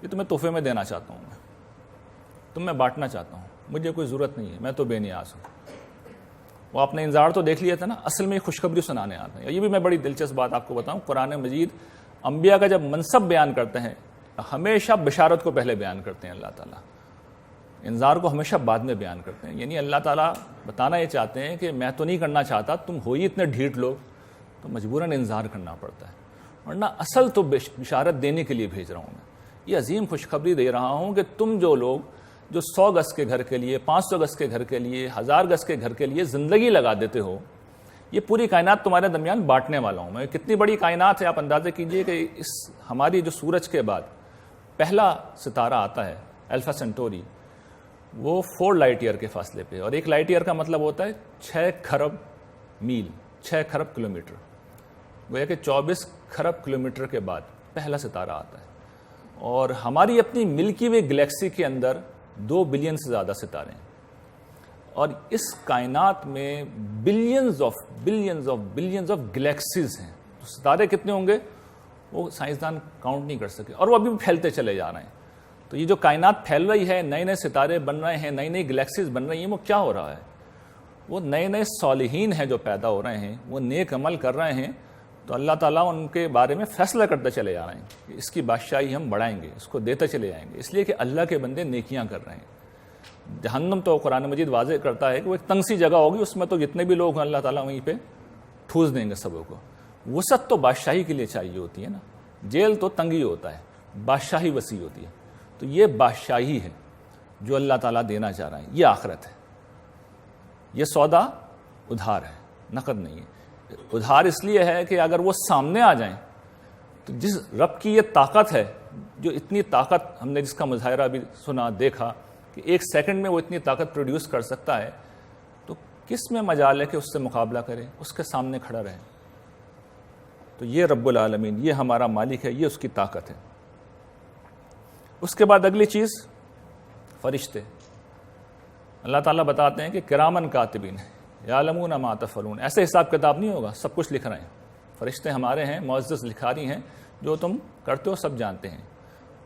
Speaker 1: یہ تمہیں تحفے میں دینا چاہتا ہوں, میں بانٹنا چاہتا ہوں, مجھے کوئی ضرورت نہیں ہے, میں تو بے نیاز ہوں. وہ آپ نے انذار تو دیکھ لیا تھا نا, اصل میں خوشخبری سنانے آتے ہیں. یہ بھی میں بڑی دلچسپ بات آپ کو بتاؤں, قرآن مجید انبیاء کا جب منصب بیان کرتے ہیں ہمیشہ بشارت کو پہلے بیان کرتے ہیں اللہ تعالیٰ, انذار کو ہمیشہ بعد میں بیان کرتے ہیں. یعنی اللہ تعالیٰ بتانا یہ چاہتے ہیں کہ میں تو نہیں کرنا چاہتا, تم ہو ہی اتنے ڈھیٹ لوگ, تو مجبوراً انذار کرنا پڑتا ہے, ورنہ اصل تو بشارت دینے کے لیے بھیج رہا ہوں میں. یہ عظیم خوشخبری دے رہا ہوں کہ تم جو لوگ جو 100 گز کے گھر کے لیے, 500 گز کے گھر کے لیے, 1000 گز کے گھر کے لیے زندگی لگا دیتے ہو, یہ پوری کائنات تمہارے درمیان بانٹنے والا ہوں میں. کتنی بڑی کائنات ہے, آپ اندازہ کیجئے کہ اس ہماری جو سورج کے بعد پہلا ستارہ آتا ہے الفا سینٹوری, وہ 4 لائٹ ایئر کے فاصلے پہ, اور 1 لائٹ ایئر کا مطلب ہوتا ہے 6 کھرب میل, 6 کھرب کلومیٹر. گویا کہ 24 کھرب کلومیٹر کے بعد پہلا ستارہ آتا ہے. اور ہماری اپنی ملکی وے گلیکسی کے اندر 2 بلین سے زیادہ ستارے ہیں, اور اس کائنات میں بلینز آف گلیکسیز ہیں. تو ستارے کتنے ہوں گے وہ سائنسدان کاؤنٹ نہیں کر سکے, اور وہ ابھی بھی پھیلتے چلے جا رہے ہیں. تو یہ جو کائنات پھیل رہی ہے, نئے نئے ستارے بن رہے ہیں, نئی نئی گلیکسیز بن رہی ہیں, وہ کیا ہو رہا ہے؟ وہ نئے نئے صالحین ہیں جو پیدا ہو رہے ہیں, وہ نیک عمل کر رہے ہیں, تو اللہ تعالیٰ ان کے بارے میں فیصلہ کرتے چلے جا رہے ہیں کہ اس کی بادشاہی ہم بڑھائیں گے, اس کو دیتے چلے جائیں گے, اس لیے کہ اللہ کے بندے نیکیاں کر رہے ہیں. جہنم تو قرآن مجید واضح کرتا ہے کہ وہ ایک تنگ سی جگہ ہوگی, اس میں تو جتنے بھی لوگ ہیں اللہ تعالیٰ وہیں پہ ٹھوس دیں گے سبوں کو. وسعت تو بادشاہی کے لیے چاہیے ہوتی ہے نا, جیل تو تنگی ہوتا ہے, بادشاہی وسیع ہوتی ہے. تو یہ بادشاہی ہے جو اللہ تعالیٰ دینا چاہ رہا ہے, یہ آخرت ہے. یہ سودا ادھار ہے, نقد نہیں ہے. ادھار اس لیے ہے کہ اگر وہ سامنے آ جائیں تو جس رب کی یہ طاقت ہے, جو اتنی طاقت ہم نے جس کا مظاہرہ بھی سنا دیکھا کہ 1 سیکنڈ میں وہ اتنی طاقت پروڈیوس کر سکتا ہے, تو کس میں مجال ہے کہ اس سے مقابلہ کرے, اس کے سامنے کھڑا رہے. تو یہ رب العالمین, یہ ہمارا مالک ہے, یہ اس کی طاقت ہے. اس کے بعد اگلی چیز فرشتے. اللہ تعالیٰ بتاتے ہیں کہ کرامن کاتبین یعلمون ما تفعلون. ایسے حساب کتاب نہیں ہوگا, سب کچھ لکھ رہے ہیں. فرشتے ہمارے ہیں, معزز لکھاری ہیں, جو تم کرتے ہو سب جانتے ہیں.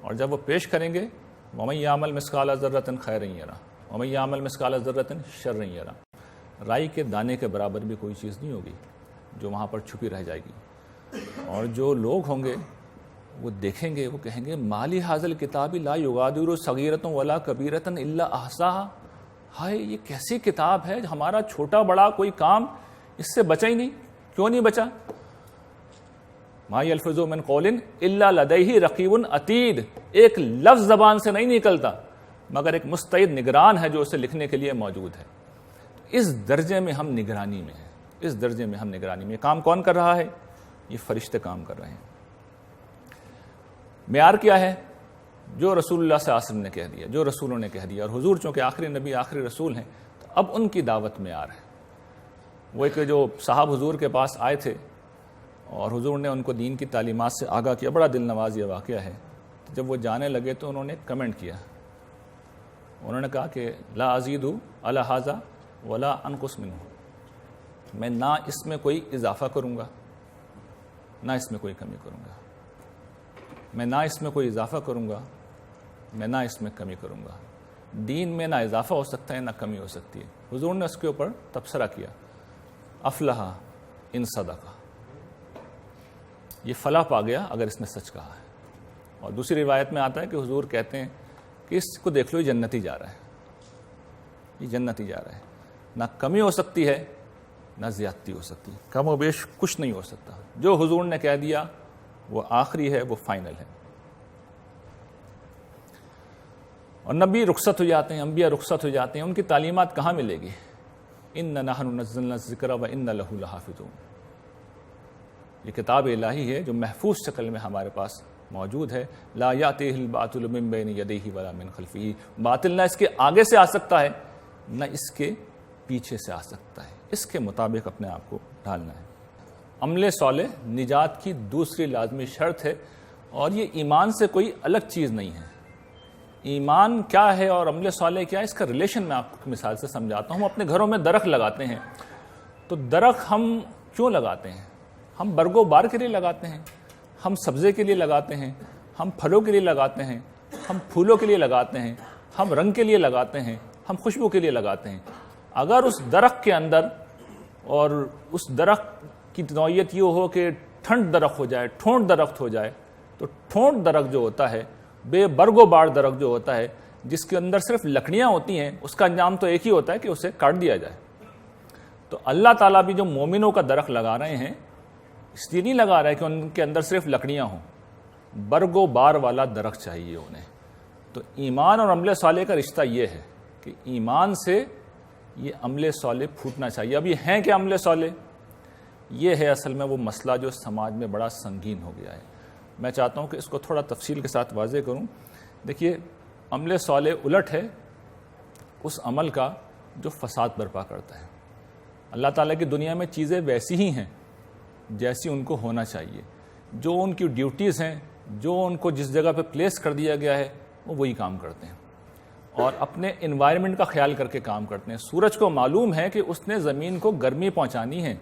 Speaker 1: اور جب وہ پیش کریں گے وَمَن يَعْمَلْ مِثْقَالَ ذَرَّةٍ خَيْرًا يَرَهُ وَمَن يَعْمَلْ مِثْقَالَ ذَرَّةٍ شَرًّا يَرَهُ. رائی کے دانے کے برابر بھی کوئی چیز نہیں ہوگی جو وہاں پر چھپی رہ جائے گی. اور جو لوگ ہوں گے وہ دیکھیں گے، وہ کہیں گے مالی حاضل کتابی لا یغادر صغیرۃ ولا کبیرۃ الا احصاها، ہائے یہ کیسی کتاب ہے، ہمارا چھوٹا بڑا کوئی کام اس سے بچا ہی نہیں. کیوں نہیں بچا؟ ما یلفظ من قول الا لدیہ رقیب عتید، ایک لفظ زبان سے نہیں نکلتا مگر ایک مستعد نگران ہے جو اسے لکھنے کے لیے موجود ہے. اس درجے میں ہم نگرانی میں ہیں، اس درجے میں ہم نگرانی میں. کام کون کر رہا ہے؟ یہ فرشتے کام کر رہے ہیں. معیار کیا ہے؟ جو رسول اللہ صلی اللہ علیہ وسلم نے کہہ دیا، جو رسولوں نے کہہ دیا. اور حضور چونکہ آخری نبی آخری رسول ہیں تو اب ان کی دعوت معیار ہے. وہ ایک جو صاحب حضور کے پاس آئے تھے اور حضور نے ان کو دین کی تعلیمات سے آگاہ کیا، بڑا دل نواز یہ واقعہ ہے. جب وہ جانے لگے تو انہوں نے کمنٹ کیا، انہوں نے کہا کہ لا ازید علی ھذا ولا انقص منہ، میں نہ اس میں کوئی اضافہ کروں گا نہ اس میں کوئی کمی کروں گا. میں نہ اس میں کوئی اضافہ کروں گا، میں نہ اس میں کمی کروں گا. دین میں نہ اضافہ ہو سکتا ہے نہ کمی ہو سکتی ہے. حضور نے اس کے اوپر تبصرہ کیا، افلح ان صدقہ، یہ فلاح پا گیا اگر اس نے سچ کہا ہے. اور دوسری روایت میں آتا ہے کہ حضور کہتے ہیں کہ اس کو دیکھ لو یہ جنتی جا رہا ہے، یہ جنتی جا رہا ہے. نہ کمی ہو سکتی ہے نہ زیادتی ہو سکتی، کم و بیش کچھ نہیں ہو سکتا. جو حضور نے کہہ دیا وہ آخری ہے، وہ فائنل ہے. اور نبی رخصت ہو جاتے ہیں، انبیاء رخصت ہو جاتے ہیں، ان کی تعلیمات کہاں ملے گی؟ اِنَّا نَحْنُ نَزَّلْنَا الذِّكْرَ وَإِنَّا لَهُ لَحَافِظُونَ. یہ کتاب الہی ہے جو محفوظ شکل میں ہمارے پاس موجود ہے. لا یأتیہ الباطل من بین یدیہ ولا من خلفہ، باطل نہ اس کے آگے سے آ سکتا ہے نہ اس کے پیچھے سے آ سکتا ہے. اس کے مطابق اپنے آپ کو ڈھالنا ہے. عمل صالح نجات کی دوسری لازمی شرط ہے، اور یہ ایمان سے کوئی الگ چیز نہیں ہے. ایمان کیا ہے اور عمل صالح کیا ہے، اس کا ریلیشن میں آپ کو مثال سے سمجھاتا ہوں. ہم اپنے گھروں میں درخت لگاتے ہیں تو درخت ہم کیوں لگاتے ہیں؟ ہم برگ و بار کے لیے لگاتے ہیں، ہم سبزے کے لیے لگاتے ہیں، ہم پھلوں کے لیے لگاتے ہیں، ہم پھولوں کے لیے لگاتے ہیں، ہم رنگ کے لیے لگاتے ہیں، ہم خوشبو کے لیے لگاتے ہیں. اگر اس درخت کے اندر اور اس درخت کی نوعیت یہ ہو کہ ٹھنڈ درخت ہو جائے، ٹھونٹ درخت ہو جائے، تو ٹھونٹ درخت جو ہوتا ہے، بے برگ و بار درخت جو ہوتا ہے، جس کے اندر صرف لکڑیاں ہوتی ہیں، اس کا انجام تو ایک ہی ہوتا ہے کہ اسے کاٹ دیا جائے. تو اللہ تعالیٰ بھی جو مومنوں کا درخت لگا رہے ہیں اس لیے نہیں لگا رہے کہ ان کے اندر صرف لکڑیاں ہوں، برگ و بار والا درخت چاہیے انہیں. تو ایمان اور عمل صالح کا رشتہ یہ ہے کہ ایمان سے یہ عمل صالح پھوٹنا چاہیے. اب یہ ہیں کہ عمل صالح، یہ ہے اصل میں وہ مسئلہ جو سماج میں بڑا سنگین ہو گیا ہے. میں چاہتا ہوں کہ اس کو تھوڑا تفصیل کے ساتھ واضح کروں. دیکھیے، عمل صالح الٹ ہے اس عمل کا جو فساد برپا کرتا ہے. اللہ تعالیٰ کی دنیا میں چیزیں ویسی ہی ہیں جیسی ان کو ہونا چاہیے. جو ان کی ڈیوٹیز ہیں، جو ان کو جس جگہ پہ پلیس کر دیا گیا ہے، وہ وہی کام کرتے ہیں اور اپنے انوائرمنٹ کا خیال کر کے کام کرتے ہیں. سورج کو معلوم ہے کہ اس نے زمین کو گرمی پہنچانی ہے،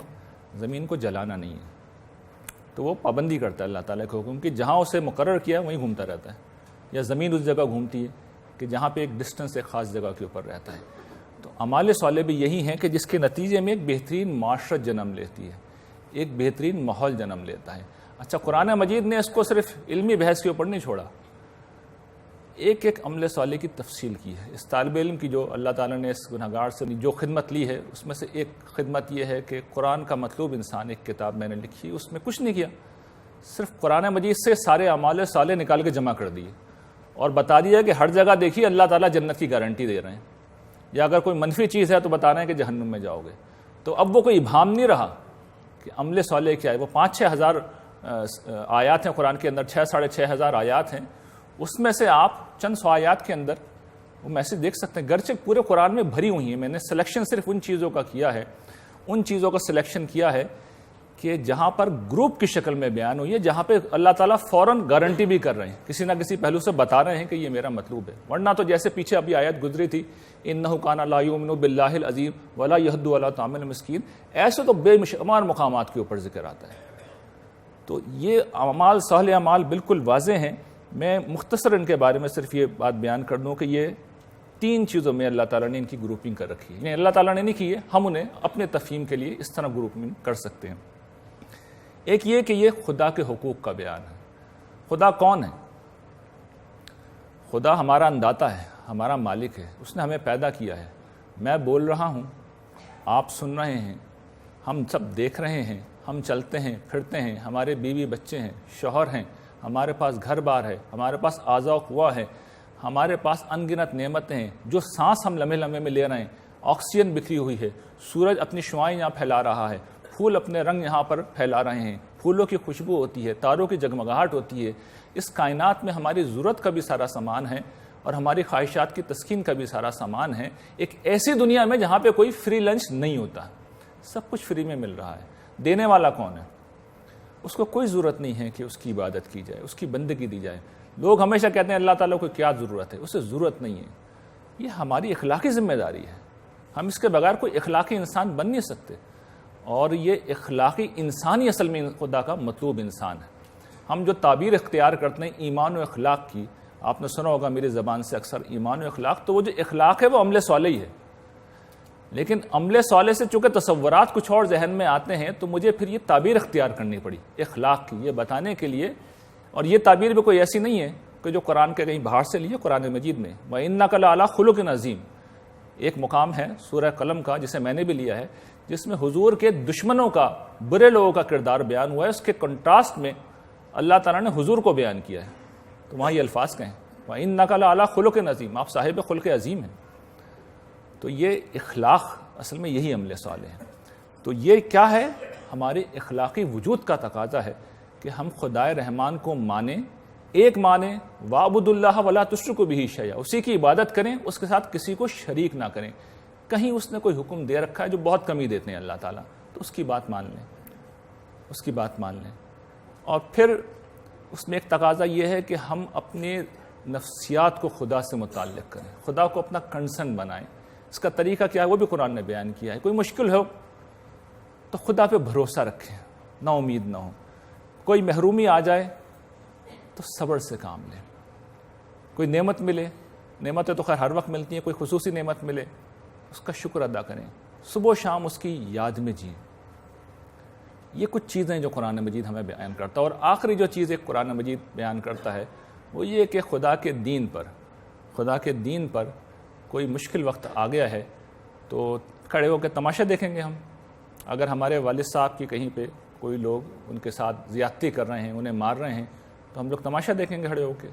Speaker 1: زمین کو جلانا نہیں ہے، تو وہ پابندی کرتا ہے اللہ تعالیٰ کے حکم کی. جہاں اسے مقرر کیا وہیں گھومتا رہتا ہے، یا زمین اس جگہ گھومتی ہے کہ جہاں پہ ایک ڈسٹنس ایک خاص جگہ کے اوپر رہتا ہے. تو اعمال صالح بھی یہی ہیں کہ جس کے نتیجے میں ایک بہترین معاشرت جنم لیتی ہے، ایک بہترین ماحول جنم لیتا ہے. اچھا، قرآن مجید نے اس کو صرف علمی بحث کے اوپر نہیں چھوڑا، ایک ایک عمل صالح کی تفصیل کی ہے. اس طالب علم کی جو اللہ تعالیٰ نے اس گنہگار سے جو خدمت لی ہے، اس میں سے ایک خدمت یہ ہے کہ قرآن کا مطلوب انسان ایک کتاب میں نے لکھی، اس میں کچھ نہیں کیا، صرف قرآن مجید سے سارے اعمال صالح نکال کے جمع کر دیے اور بتا دیا کہ ہر جگہ دیکھیے اللہ تعالیٰ جنت کی گارنٹی دے رہے ہیں، یا اگر کوئی منفی چیز ہے تو بتا رہے ہیں کہ جہنم میں جاؤ گے. تو اب وہ کوئی ابہام نہیں رہا کہ عمل صالح کیا ہے. وہ 5-6 ہزار آیات ہیں قرآن کے اندر، 6-6.5 ہزار آیات ہیں. اس میں سے آپ چند سو آیات کے اندر وہ میسج دیکھ سکتے ہیں، گرچہ پورے قرآن میں بھری ہوئی ہیں. میں نے سلیکشن صرف ان چیزوں کا کیا ہے، ان چیزوں کا سلیکشن کیا ہے کہ جہاں پر گروپ کی شکل میں بیان ہوئی ہے، جہاں پہ اللہ تعالیٰ فوراً گارنٹی بھی کر رہے ہیں، کسی نہ کسی پہلو سے بتا رہے ہیں کہ یہ میرا مطلوب ہے. ورنہ تو جیسے پیچھے ابھی آیت گزری تھی، انہ کان لا یؤمن باللہ العظیم ولا یحض علی طعام المسکین، ایسے تو بے شمار مقامات کے اوپر ذکر آتا ہے. تو یہ اعمال صالح اعمال بالکل واضح ہیں. میں مختصر ان کے بارے میں صرف یہ بات بیان کر دوں کہ یہ 3 چیزوں میں اللہ تعالیٰ نے ان کی گروپنگ کر رکھی ہے. یعنی اللہ تعالیٰ نے نہیں کی ہے، ہم انہیں اپنے تفہیم کے لیے اس طرح گروپنگ کر سکتے ہیں. ایک یہ کہ یہ خدا کے حقوق کا بیان ہے. خدا کون ہے؟ خدا ہمارا انداتا ہے، ہمارا مالک ہے، اس نے ہمیں پیدا کیا ہے. میں بول رہا ہوں، آپ سن رہے ہیں، ہم سب دیکھ رہے ہیں، ہم چلتے ہیں پھرتے ہیں، ہمارے بیوی بچے ہیں، شوہر ہیں، ہمارے پاس گھر بار ہے، ہمارے پاس اعضاء و قوا ہے، ہمارے پاس ان گنت نعمتیں ہیں. جو سانس ہم لمحے لمحے میں لے رہے ہیں، آکسیجن بکھری ہوئی ہے، سورج اپنی شعاعیں یہاں پھیلا رہا ہے، پھول اپنے رنگ یہاں پر پھیلا رہے ہیں، پھولوں کی خوشبو ہوتی ہے، تاروں کی جگمگاہٹ ہوتی ہے. اس کائنات میں ہماری ضرورت کا بھی سارا سامان ہے اور ہماری خواہشات کی تسکین کا بھی سارا سامان ہے. ایک ایسی دنیا میں جہاں پہ کوئی فری لنچ نہیں ہوتا، سب کچھ فری میں مل رہا ہے. دینے والا کون ہے؟ اس کو کوئی ضرورت نہیں ہے کہ اس کی عبادت کی جائے، اس کی بندگی دی جائے. لوگ ہمیشہ کہتے ہیں اللہ تعالیٰ کو کیا ضرورت ہے، اسے ضرورت نہیں ہے. یہ ہماری اخلاقی ذمہ داری ہے. ہم اس کے بغیر کوئی اخلاقی انسان بن نہیں سکتے. اور یہ اخلاقی انسان ہی اصل میں خدا کا مطلوب انسان ہے. ہم جو تعبیر اختیار کرتے ہیں ایمان و اخلاق کی، آپ نے سنا ہوگا میری زبان سے اکثر ایمان و اخلاق، تو وہ جو اخلاق ہے وہ عمل صالح ہے. لیکن عمل صالح سے چونکہ تصورات کچھ اور ذہن میں آتے ہیں تو مجھے پھر یہ تعبیر اختیار کرنی پڑی اخلاق کی، یہ بتانے کے لیے. اور یہ تعبیر بھی کوئی ایسی نہیں ہے کہ جو قرآن کے کہیں باہر سے لیے. قرآن مجید میں وَإِنَّكَ لَعَلَىٰ خُلُقٍ عَظِيمٍ ایک مقام ہے سورہ قلم کا جسے میں نے بھی لیا ہے، جس میں حضور کے دشمنوں کا، برے لوگوں کا کردار بیان ہوا ہے. اس کے کنٹراسٹ میں اللہ تعالیٰ نے حضور کو بیان کیا ہے. تو وہاں یہ الفاظ کہیں وَإِنَّكَ لَعَلَىٰ خُلُقٍ عَظِيمٍ، آپ صاحب خلق عظیم ہیں. تو یہ اخلاق اصل میں یہی عمل صالح ہے. تو یہ کیا ہے؟ ہمارے اخلاقی وجود کا تقاضا ہے کہ ہم خدائے رحمان کو مانیں، ایک مانیں، وَاعْبُدُوا اللَّهَ وَلَا تُشْرِكُوا بِهِ شَيْئًا، اسی کی عبادت کریں، اس کے ساتھ کسی کو شریک نہ کریں. کہیں اس نے کوئی حکم دے رکھا ہے جو بہت کم ہی دیتے ہیں اللہ تعالیٰ، تو اس کی بات مان لیں، اس کی بات مان لیں. اور پھر اس میں ایک تقاضا یہ ہے کہ ہم اپنے نفسیات کو خدا سے متعلق کریں، خدا کو اپنا کنسرن بنائیں. اس کا طریقہ کیا ہے وہ بھی قرآن نے بیان کیا ہے. کوئی مشکل ہو تو خدا پہ بھروسہ رکھیں، نا امید نہ ہو. کوئی محرومی آ جائے تو صبر سے کام لیں. کوئی نعمت ملے، نعمتیں تو خیر ہر وقت ملتی ہیں، کوئی خصوصی نعمت ملے اس کا شکر ادا کریں، صبح و شام اس کی یاد میں جئیں. یہ کچھ چیزیں جو قرآن مجید ہمیں بیان کرتا ہے. اور آخری جو چیز ایک قرآن مجید بیان کرتا ہے وہ یہ کہ خدا کے دین پر کوئی مشکل وقت آ گیا ہے تو کھڑے ہو کے تماشا دیکھیں گے ہم. اگر ہمارے والد صاحب کی کہیں پہ کوئی لوگ ان کے ساتھ زیادتی کر رہے ہیں، انہیں مار رہے ہیں، تو ہم لوگ تماشا دیکھیں گے کھڑے ہو کے،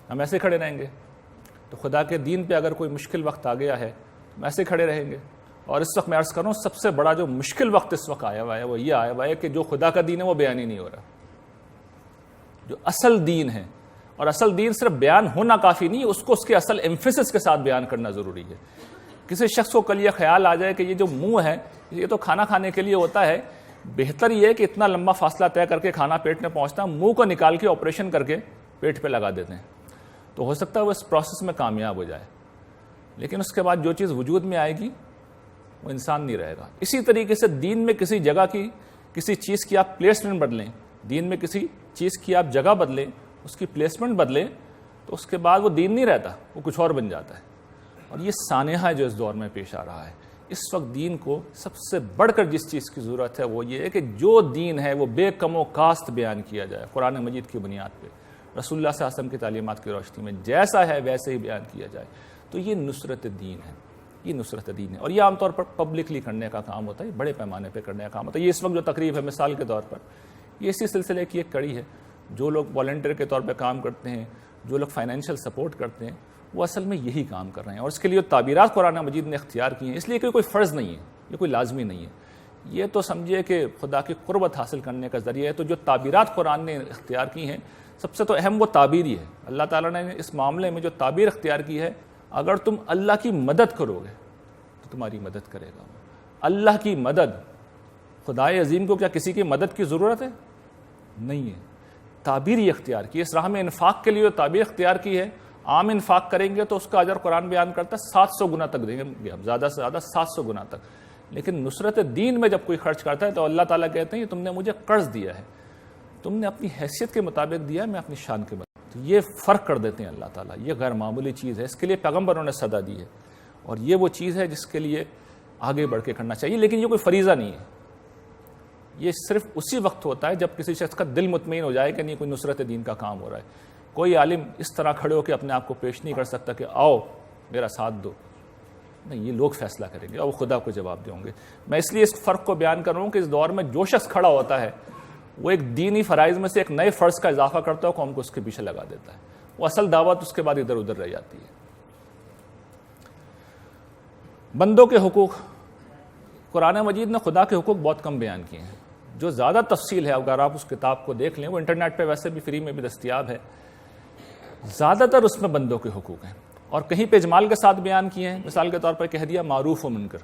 Speaker 1: ہم ایسے کھڑے رہیں گے. تو خدا کے دین پہ اگر کوئی مشکل وقت آ گیا ہے ہم ایسے کھڑے رہیں گے. اور اس وقت میں عرض کروں سب سے بڑا جو مشکل وقت اس وقت آیا ہوا ہے وہ یہ آیا ہوا ہے کہ جو خدا کا دین ہے وہ بیان ہی نہیں ہو رہا. جو اصل دین ہے، اور اصل دین صرف بیان ہونا کافی نہیں، اس کو اس کے اصل ایمفیسس کے ساتھ بیان کرنا ضروری ہے. کسی شخص کو کل یہ خیال آ جائے کہ یہ جو منہ ہے یہ تو کھانا کھانے کے لیے ہوتا ہے، بہتر یہ ہے کہ اتنا لمبا فاصلہ طے کر کے کھانا پیٹ میں پہنچتا، منہ کو نکال کے آپریشن کر کے پیٹ پہ لگا دیتے ہیں، تو ہو سکتا ہے وہ اس پروسیس میں کامیاب ہو جائے. لیکن اس کے بعد جو چیز وجود میں آئے گی وہ انسان نہیں رہے گا. اسی طریقے سے دین میں کسی جگہ کی، کسی چیز کی آپ پلیسمنٹ بدلیں، دین میں کسی چیز کی آپ جگہ بدلیں، اس کی پلیسمنٹ بدلیں، تو اس کے بعد وہ دین نہیں رہتا، وہ کچھ اور بن جاتا ہے. اور یہ سانحہ ہے جو اس دور میں پیش آ رہا ہے. اس وقت دین کو سب سے بڑھ کر جس چیز کی ضرورت ہے وہ یہ ہے کہ جو دین ہے وہ بے کم و کاست بیان کیا جائے قرآن مجید کی بنیاد پہ، رسول اللہ صلی اللہ علیہ وسلم کی تعلیمات کی روشنی میں جیسا ہے ویسے ہی بیان کیا جائے. تو یہ نصرت دین ہے، یہ نصرت دین ہے. اور یہ عام طور پر پبلکلی کرنے کا کام ہوتا ہے، بڑے پیمانے پہ کرنے کا کام ہوتا ہے. یہ اس وقت جو تقریب ہے مثال کے طور پر یہ اسی سلسلے کی ایک کڑی ہے. جو لوگ والنٹیئر کے طور پہ کام کرتے ہیں، جو لوگ فائنینشیل سپورٹ کرتے ہیں، وہ اصل میں یہی کام کر رہے ہیں. اور اس کے لیے تعبیرات قرآن مجید نے اختیار کی ہیں، اس لیے کہ کوئی فرض نہیں ہے، یہ کوئی لازمی نہیں ہے. یہ تو سمجھیے کہ خدا کی قربت حاصل کرنے کا ذریعہ ہے. تو جو تعبیرات قرآن نے اختیار کی ہیں، سب سے تو اہم وہ تعبیر ہی ہے. اللہ تعالیٰ نے اس معاملے میں جو تعبیر اختیار کی ہے، اگر تم اللہ کی مدد کرو گے تو تمہاری مدد کرے گا. اللہ کی مدد، خدائے عظیم کو کیا کسی کی مدد کی ضرورت ہے؟ نہیں ہے. تعبیر ہی اختیار کی. اس راہ میں انفاق کے لیے جو تعبیر اختیار کی ہے، عام انفاق کریں گے تو اس کا اجر قرآن بیان کرتا ہے 700 گنا تک دیں گے، زیادہ سے زیادہ 700 گنا تک. لیکن نصرت دین میں جب کوئی خرچ کرتا ہے تو اللہ تعالیٰ کہتے ہیں یہ تم نے مجھے قرض دیا ہے، تم نے اپنی حیثیت کے مطابق دیا ہے، میں اپنی شان کے مطابق. تو یہ فرق کر دیتے ہیں اللہ تعالیٰ. یہ غیر معمولی چیز ہے، اس کے لیے پیغمبروں نے صدا دی ہے. اور یہ وہ چیز ہے جس کے لیے آگے بڑھ کے کرنا چاہیے. لیکن یہ کوئی فریضہ نہیں ہے، یہ صرف اسی وقت ہوتا ہے جب کسی شخص کا دل مطمئن ہو جائے کہ نہیں کوئی نصرت دین کا کام ہو رہا ہے. کوئی عالم اس طرح کھڑے ہو کے اپنے آپ کو پیش نہیں کر سکتا کہ آؤ میرا ساتھ دو. نہیں, یہ لوگ فیصلہ کریں گے اور وہ خدا کو جواب دیں گے. میں اس لیے اس فرق کو بیان کر رہا ہوں کہ اس دور میں جو شخص کھڑا ہوتا ہے وہ ایک دینی فرائض میں سے ایک نئے فرض کا اضافہ کرتا ہے, قوم کو اس کے پیچھے لگا دیتا ہے. وہ اصل دعوت اس کے بعد ادھر ادھر رہ جاتی ہے. بندوں کے حقوق, قرآن مجید نے خدا کے حقوق بہت کم بیان کیے ہیں. جو زیادہ تفصیل ہے اگر آپ اس کتاب کو دیکھ لیں, وہ انٹرنیٹ پہ ویسے بھی فری میں بھی دستیاب ہے, زیادہ تر اس میں بندوں کے حقوق ہیں اور کہیں پہ اجمال کے ساتھ بیان کیے ہیں. مثال کے طور پر کہہ دیا معروف و منکر.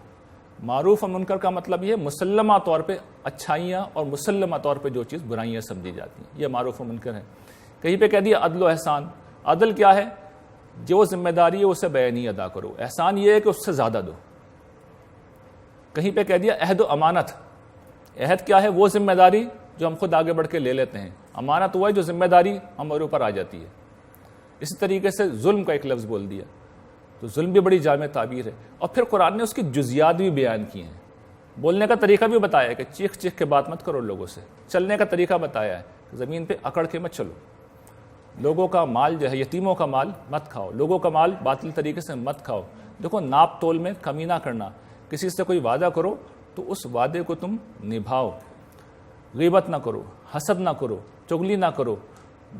Speaker 1: معروف و منکر کا مطلب یہ مسلمہ طور پہ اچھائیاں اور مسلمہ طور پہ جو چیز برائیاں سمجھی جاتی ہیں, یہ معروف و منکر ہے. کہیں پہ کہہ دیا عدل و احسان. عدل کیا ہے؟ جو ذمہ داری ہے اسے بیانی ادا کرو. احسان یہ ہے کہ اس سے زیادہ دو. کہیں پہ کہہ دیا عہد و امانت. عہد کیا ہے؟ وہ ذمہ داری جو ہم خود آگے بڑھ کے لے لیتے ہیں. امانت وہ ہے جو ذمہ داری ہمارے اوپر آ جاتی ہے. اسی طریقے سے ظلم کا ایک لفظ بول دیا, تو ظلم بھی بڑی جامع تعبیر ہے. اور پھر قرآن نے اس کی جزیات بھی بیان کی ہیں. بولنے کا طریقہ بھی بتایا ہے کہ چیخ چیخ کے بات مت کرو لوگوں سے. چلنے کا طریقہ بتایا ہے, زمین پہ اکڑ کے مت چلو. لوگوں کا مال جو ہے, یتیموں کا مال مت کھاؤ. لوگوں کا مال باطل طریقے سے مت کھاؤ. دیکھو, ناپ تول میں کمی نہ کرنا. کسی سے کوئی وعدہ کرو تو اس وعدے کو تم نبھاؤ. غیبت نہ کرو, حسد نہ کرو, چغلی نہ کرو.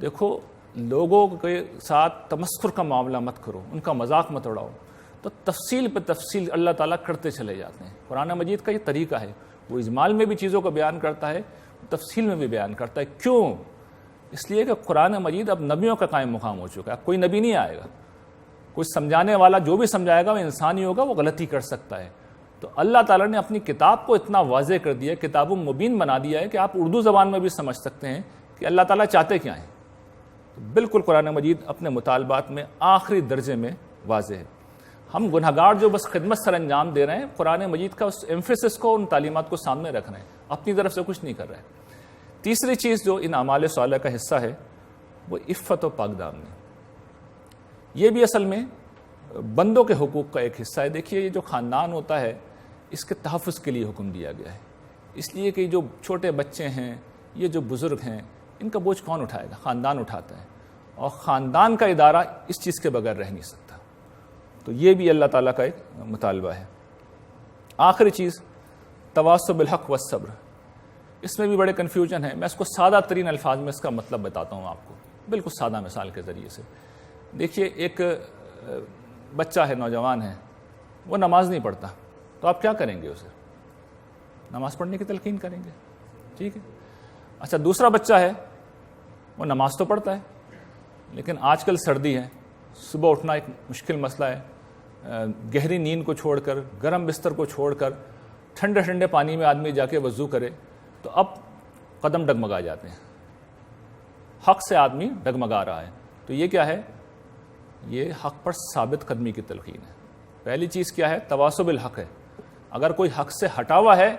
Speaker 1: دیکھو, لوگوں کے ساتھ تمسخر کا معاملہ مت کرو, ان کا مذاق مت اڑاؤ. تو تفصیل پہ تفصیل اللہ تعالیٰ کرتے چلے جاتے ہیں. قرآن مجید کا یہ طریقہ ہے, وہ اجمال میں بھی چیزوں کو بیان کرتا ہے, تفصیل میں بھی بیان کرتا ہے. کیوں؟ اس لیے کہ قرآن مجید اب نبیوں کا قائم مقام ہو چکا ہے. اب کوئی نبی نہیں آئے گا. کوئی سمجھانے والا جو بھی سمجھائے گا وہ انسان ہی ہوگا, وہ غلطی کر سکتا ہے. تو اللہ تعالیٰ نے اپنی کتاب کو اتنا واضح کر دیا, کتاب مبین بنا دیا ہے کہ آپ اردو زبان میں بھی سمجھ سکتے ہیں کہ اللہ تعالیٰ چاہتے کیا ہیں. بالکل قرآن مجید اپنے مطالبات میں آخری درجے میں واضح ہے. ہم گنہگار جو بس خدمت سر انجام دے رہے ہیں, قرآن مجید کا اس ایمفیسس کو, ان تعلیمات کو سامنے رکھ رہے ہیں, اپنی طرف سے کچھ نہیں کر رہے. تیسری چیز جو ان اعمال صالحہ کا حصہ ہے وہ عفت و پاک دامنی. یہ بھی اصل میں بندوں کے حقوق کا ایک حصہ ہے. دیکھیے, یہ جو خاندان ہوتا ہے اس کے تحفظ کے لیے حکم دیا گیا ہے. اس لیے کہ جو چھوٹے بچے ہیں, یہ جو بزرگ ہیں, ان کا بوجھ کون اٹھائے گا؟ خاندان اٹھاتا ہے. اور خاندان کا ادارہ اس چیز کے بغیر رہ نہیں سکتا. تو یہ بھی اللہ تعالیٰ کا ایک مطالبہ ہے. آخری چیز تواصی بالحق والصبر. اس میں بھی بڑے کنفیوژن ہیں. میں اس کو سادہ ترین الفاظ میں اس کا مطلب بتاتا ہوں آپ کو, بالکل سادہ مثال کے ذریعے سے. دیکھیے, ایک بچہ ہے, نوجوان ہے, وہ نماز نہیں پڑھتا, تو آپ کیا کریں گے؟ اسے نماز پڑھنے کی تلقین کریں گے, ٹھیک ہے. اچھا, دوسرا بچہ ہے, وہ نماز تو پڑھتا ہے, لیکن آج کل سردی ہے, صبح اٹھنا ایک مشکل مسئلہ ہے. گہری نیند کو چھوڑ کر, گرم بستر کو چھوڑ کر ٹھنڈے ٹھنڈے پانی میں آدمی جا کے وضو کرے تو اب قدم ڈگمگا جاتے ہیں. حق سے آدمی ڈگمگا رہا ہے. تو یہ کیا ہے؟ یہ حق پر ثابت قدمی کی تلقین ہے. پہلی چیز کیا ہے؟ تواصی بالحق ہے. اگر کوئی حق سے ہٹا ہوا ہے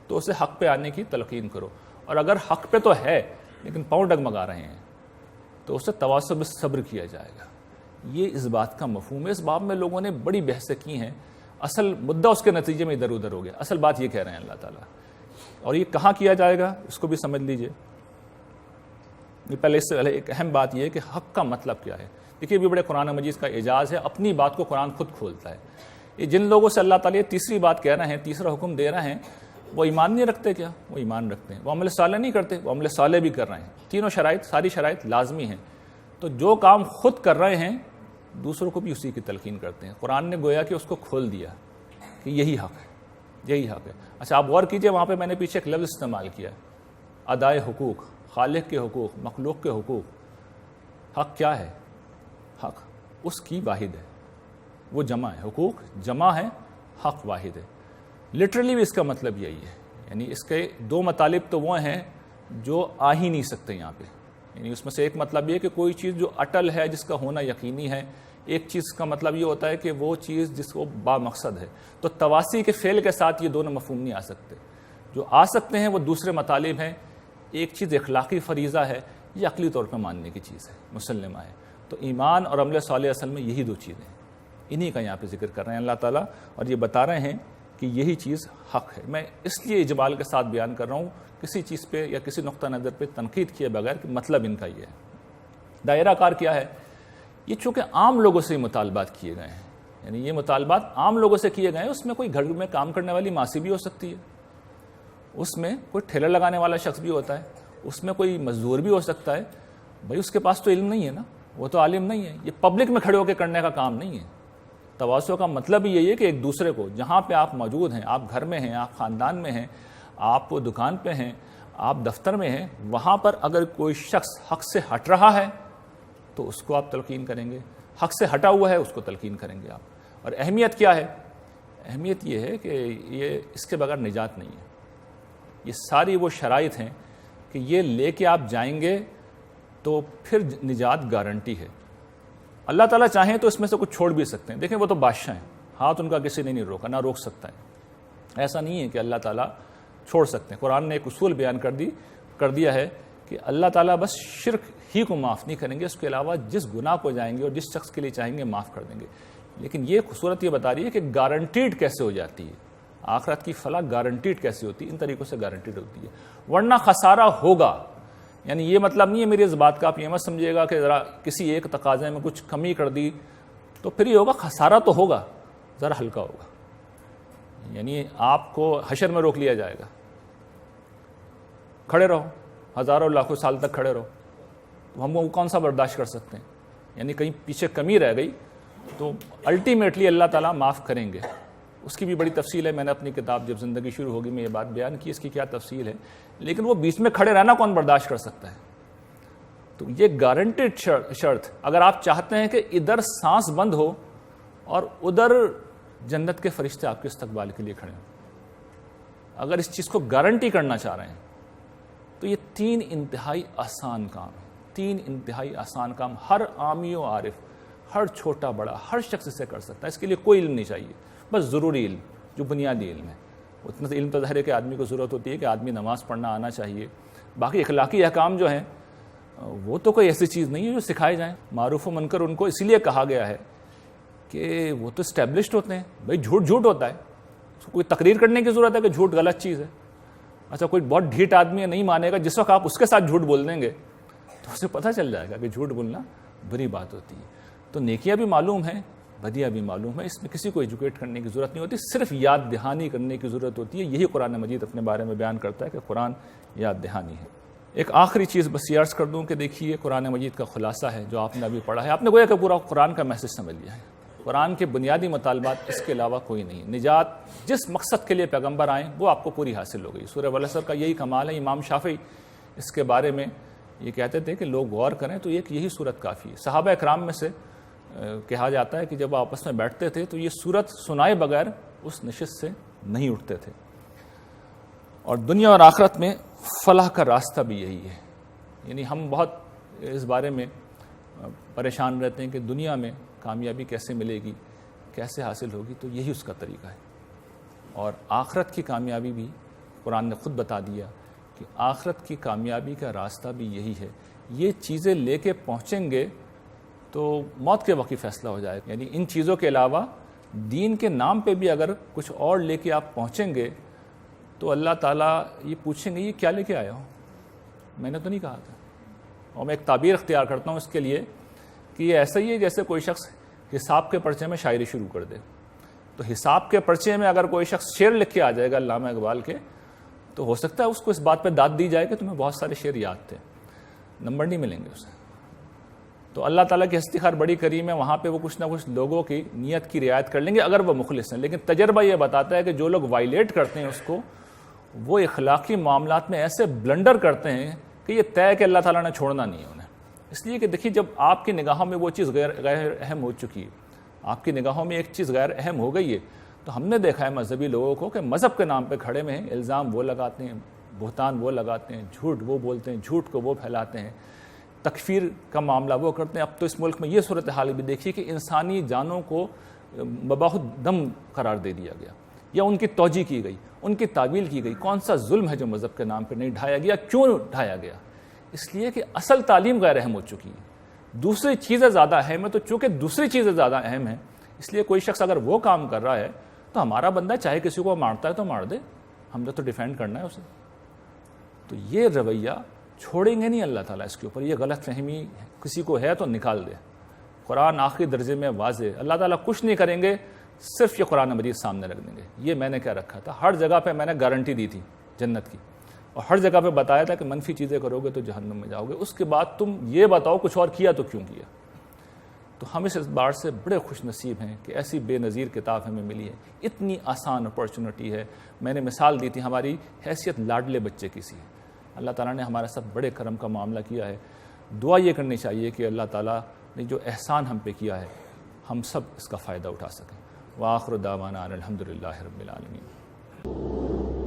Speaker 1: تو اسے حق پہ آنے کی تلقین کرو, اور اگر حق پہ تو ہے لیکن پاؤں ڈگمگا رہے ہیں تو اسے تواصی بالصبر کیا جائے گا. یہ اس بات کا مفہوم ہے. اس باب میں لوگوں نے بڑی بحثیں کی ہیں, اصل مدعا اس کے نتیجے میں ادھر ادھر ہو گیا. اصل بات یہ کہہ رہے ہیں اللہ تعالیٰ, اور یہ کہاں کیا جائے گا اس کو بھی سمجھ لیجئے. پہلے اس سے پہلے ایک اہم بات یہ ہے کہ حق کا مطلب کیا ہے. دیکھیے, بھی بڑے قرآن مجید کا اعجاز ہے, اپنی بات کو قرآن خود کھولتا ہے. یہ جن لوگوں سے اللہ تعالیٰ تیسری بات کہہ رہے ہیں, تیسرا حکم دے رہے ہیں, وہ ایمان نہیں رکھتے کیا؟ وہ ایمان رکھتے ہیں. وہ عمل صالح نہیں کرتے, وہ عمل صالح بھی کر رہے ہیں. تینوں شرائط, ساری شرائط لازمی ہیں. تو جو کام خود کر رہے ہیں دوسروں کو بھی اسی کی تلقین کرتے ہیں. قرآن نے گویا کہ اس کو کھول دیا کہ یہی حق ہے, یہی حق ہے. اچھا, آپ غور کیجئے, وہاں پہ میں نے پیچھے ایک لفظ استعمال کیا, ادائے حقوق, خالق کے حقوق, مخلوق کے حقوق. حق کیا ہے؟ حق اس کی واحد ہے, وہ جمع ہے. حقوق جمع ہے, حق واحد ہے. لٹرلی بھی اس کا مطلب یہی ہے. یعنی اس کے دو مطالب تو وہ ہیں جو آ ہی نہیں سکتے یہاں پہ. یعنی اس میں سے ایک مطلب یہ کہ کوئی چیز جو اٹل ہے, جس کا ہونا یقینی ہے. ایک چیز کا مطلب یہ ہوتا ہے کہ وہ چیز جس کو با مقصد ہے. تو تواسی کے فعل کے ساتھ یہ دونوں مفہوم نہیں آ سکتے. جو آ سکتے ہیں وہ دوسرے مطالب ہیں. ایک چیز اخلاقی فریضہ ہے, یہ عقلی طور پہ ماننے کی چیز ہے, مسلمہ ہے. تو ایمان اور عمل صالح اصل میں یہی دو چیزیں ہیں. انہی کا یہاں پہ ذکر کر رہے ہیں اللہ تعالیٰ, اور یہ بتا رہے ہیں کہ یہی چیز حق ہے. میں اس لیے اجمال کے ساتھ بیان کر رہا ہوں, کسی چیز پہ یا کسی نقطہ نظر پہ تنقید کیے بغیر کہ مطلب ان کا یہ ہے. دائرہ کار کیا ہے؟ یہ چونکہ عام لوگوں سے مطالبات کیے گئے ہیں, یعنی یہ مطالبات عام لوگوں سے کیے گئے ہیں. اس میں کوئی گھر میں کام کرنے والی ماسی بھی ہو سکتی ہے, اس میں کوئی ٹھیلا لگانے والا شخص بھی ہوتا ہے, اس میں کوئی مزدور بھی ہو سکتا ہے. بھائی اس کے پاس تو علم نہیں ہے نا, وہ تو عالم نہیں ہے. یہ پبلک میں کھڑے ہو کے کرنے کا کام نہیں ہے. تواصع کا مطلب ہی یہی ہے کہ ایک دوسرے کو, جہاں پہ آپ موجود ہیں, آپ گھر میں ہیں, آپ خاندان میں ہیں, آپ دکان پہ ہیں, آپ دفتر میں ہیں, وہاں پر اگر کوئی شخص حق سے ہٹ رہا ہے تو اس کو آپ تلقین کریں گے, حق سے ہٹا ہوا ہے اس کو تلقین کریں گے آپ. اور اہمیت کیا ہے؟ اہمیت یہ ہے کہ یہ اس کے بغیر نجات نہیں ہے. یہ ساری وہ شرائط ہیں کہ یہ لے کے آپ جائیں گے تو پھر نجات گارنٹی ہے. اللہ تعالیٰ چاہیں تو اس میں سے کچھ چھوڑ بھی سکتے ہیں. دیکھیں وہ تو بادشاہ ہیں, ہاتھ ان کا کسی نے نہیں روکا, نہ روک سکتا ہے. ایسا نہیں ہے کہ اللہ تعالیٰ چھوڑ سکتے ہیں. قرآن نے ایک اصول بیان کر دیا ہے کہ اللہ تعالیٰ بس شرک ہی کو معاف نہیں کریں گے, اس کے علاوہ جس گناہ کو جائیں گے اور جس شخص کے لیے چاہیں گے معاف کر دیں گے. لیکن یہ صورت یہ بتا رہی ہے کہ گارنٹیڈ کیسے ہو جاتی ہے, آخرت کی فلاح گارنٹیڈ کیسے ہوتی ہے. ان طریقوں سے گارنٹیڈ ہوتی ہے, ورنہ خسارہ ہوگا. یعنی یہ مطلب نہیں ہے میری اس بات کا, آپ یہ مت سمجھیے گا کہ ذرا کسی ایک تقاضے میں کچھ کمی کر دی تو پھر یہ ہوگا, خسارہ تو ہوگا, ذرا ہلکا ہوگا. یعنی آپ کو حشر میں روک لیا جائے گا, کھڑے رہو, ہزاروں لاکھوں سال تک کھڑے رہو, تو ہم وہ کون سا برداشت کر سکتے ہیں؟ یعنی کہیں پیچھے کمی رہ گئی تو الٹیمیٹلی اللہ تعالیٰ معاف کریں گے. اس کی بھی بڑی تفصیل ہے, میں نے اپنی کتاب جب زندگی شروع ہوگی میں یہ بات بیان کی, اس کی کیا تفصیل ہے. لیکن وہ بیچ میں کھڑے رہنا کون برداشت کر سکتا ہے؟ تو یہ گارنٹیڈ شرط. اگر آپ چاہتے ہیں کہ ادھر سانس بند ہو اور ادھر جنت کے فرشتے آپ کے استقبال کے لیے کھڑے ہوں, اگر اس چیز کو گارنٹی کرنا چاہ رہے ہیں تو یہ 3 انتہائی آسان کام ہے. 3 انتہائی آسان کام ہر عامی و عارف, ہر چھوٹا بڑا, ہر شخص اسے کر سکتا ہے. اس کے لیے کوئی علم نہیں چاہیے, بس ضروری علم جو بنیادی علم ہے. اتنا علم تو ظاہر ہے کہ آدمی کو ضرورت ہوتی ہے کہ آدمی نماز پڑھنا آنا چاہیے. باقی اخلاقی احکام جو ہیں وہ تو کوئی ایسی چیز نہیں ہے جو سکھائے جائیں. معروف و منکر ان کو اسی لیے کہا گیا ہے کہ وہ تو اسٹیبلشڈ ہوتے ہیں. بھائی جھوٹ ہوتا ہے, اس کو کوئی تقریر کرنے کی ضرورت ہے کہ جھوٹ غلط چیز ہے. اچھا کوئی بہت ڈھیٹ آدمی نہیں مانے گا, جس وقت آپ اس کے ساتھ جھوٹ بول دیں گے تو اسے پتہ چل جائے گا کہ جھوٹ بولنا بری بات ہوتی ہے. تو نیکیاں بھی معلوم ہیں, بدیاں بھی معلوم ہے, اس میں کسی کو ایجوکیٹ کرنے کی ضرورت نہیں ہوتی, صرف یاد دہانی کرنے کی ضرورت ہوتی ہے. یہی قرآن مجید اپنے بارے میں بیان کرتا ہے کہ قرآن یاد دہانی ہے. ایک آخری چیز بس یہ عرض کر دوں کہ دیکھیے قرآن مجید کا خلاصہ ہے جو آپ نے ابھی پڑھا ہے. آپ نے گویا کہ پورا قرآن کا میسج سمجھ لیا ہے. قرآن کے بنیادی مطالبات اس کے علاوہ کوئی نہیں. نجات جس مقصد کے لیے پیغمبر آئیں وہ آپ کو پوری حاصل ہو گئی. سورہ والعصر کا یہی کمال ہے. امام شافعی اس کے بارے میں یہ کہتے تھے کہ لوگ غور کریں تو ایک یہی صورت کافی ہے. صحابہ اکرام میں سے کہا جاتا ہے کہ جب آپس میں بیٹھتے تھے تو یہ صورت سنائے بغیر اس نشست سے نہیں اٹھتے تھے. اور دنیا اور آخرت میں فلاح کا راستہ بھی یہی ہے. یعنی ہم بہت اس بارے میں پریشان رہتے ہیں کہ دنیا میں کامیابی کیسے ملے گی, کیسے حاصل ہوگی, تو یہی اس کا طریقہ ہے. اور آخرت کی کامیابی بھی قرآن نے خود بتا دیا کہ آخرت کی کامیابی کا راستہ بھی یہی ہے. یہ چیزیں لے کے پہنچیں گے تو موت کے وقت فیصلہ ہو جائے گا. یعنی ان چیزوں کے علاوہ دین کے نام پہ بھی اگر کچھ اور لے کے آپ پہنچیں گے تو اللہ تعالیٰ یہ پوچھیں گے یہ کیا لے کے آیا ہو, میں نے تو نہیں کہا تھا. اور میں ایک تعبیر اختیار کرتا ہوں اس کے لیے کہ یہ ایسا ہی ہے جیسے کوئی شخص حساب کے پرچے میں شاعری شروع کر دے. تو حساب کے پرچے میں اگر کوئی شخص شعر لکھ کے آ جائے گا علامہ اقبال کے, تو ہو سکتا ہے اس کو اس بات پہ داد دی جائے کہ تمہیں بہت سارے شعر یاد تھے, نمبر نہیں ملیں گے اسے. تو اللہ تعالیٰ کی ہستی خیر بڑی کریم ہے, وہاں پہ وہ کچھ نہ کچھ لوگوں کی نیت کی رعایت کر لیں گے اگر وہ مخلص ہیں. لیکن تجربہ یہ بتاتا ہے کہ جو لوگ وائلیٹ کرتے ہیں اس کو, وہ اخلاقی معاملات میں ایسے بلنڈر کرتے ہیں کہ یہ طے کہ اللہ تعالیٰ نے چھوڑنا نہیں ہے انہیں. اس لیے کہ دیکھیے جب آپ کی نگاہوں میں وہ چیز غیر اہم ہو چکی ہے, آپ کی نگاہوں میں ایک چیز غیر اہم ہو گئی ہے, تو ہم نے دیکھا ہے مذہبی لوگوں کو کہ مذہب کے نام پہ کھڑے میں ہیں, الزام وہ لگاتے ہیں, بہتان وہ لگاتے ہیں, جھوٹ وہ بولتے ہیں, جھوٹ کو وہ پھیلاتے ہیں, تکفیر کا معاملہ وہ کرتے ہیں. اب تو اس ملک میں یہ صورتحال بھی دیکھیے کہ انسانی جانوں کو بباخود دم قرار دے دیا گیا, یا ان کی توجیہ کی گئی, ان کی تعویل کی گئی. کون سا ظلم ہے جو مذہب کے نام پہ نہیں ڈھایا گیا؟ کیوں ڈھایا گیا؟ اس لیے کہ اصل تعلیم غیر اہم ہو چکی ہے, دوسری چیزیں زیادہ اہم ہے. تو چونکہ دوسری چیزیں زیادہ اہم ہیں, اس لیے کوئی شخص اگر وہ کام کر رہا ہے تو ہمارا بندہ چاہے کسی کو مارتا ہے تو مار دے، ہم نے تو ڈیفینڈ کرنا ہے اسے. تو یہ رویہ چھوڑیں گے نہیں اللہ تعالیٰ اس کے اوپر. یہ غلط فہمی کسی کو ہے تو نکال دے. قرآن آخری درجے میں واضح، اللہ تعالیٰ کچھ نہیں کریں گے، صرف یہ قرآن مجید سامنے رکھ دیں گے. یہ میں نے کیا رکھا تھا، ہر جگہ پہ میں نے گارنٹی دی تھی جنت کی، اور ہر جگہ پہ بتایا تھا کہ منفی چیزیں کرو گے تو جہنم میں جاؤ گے. اس کے بعد تم یہ بتاؤ کچھ اور کیا تو کیوں کیا. تو ہم اس بار سے بڑے خوش نصیب ہیں کہ ایسی بے نظیر کتاب ہمیں ملی ہے. اتنی آسان اپرچونٹی ہے. میں نے مثال دی تھی، ہماری حیثیت لاڈلے بچے کی سی ہے. اللہ تعالیٰ نے ہمارے ساتھ بڑے کرم کا معاملہ کیا ہے. دعا یہ کرنی چاہیے کہ اللہ تعالیٰ نے جو احسان ہم پہ کیا ہے ہم سب اس کا فائدہ اٹھا سکیں. وآخر دعوانا الحمدللہ رب العالمین.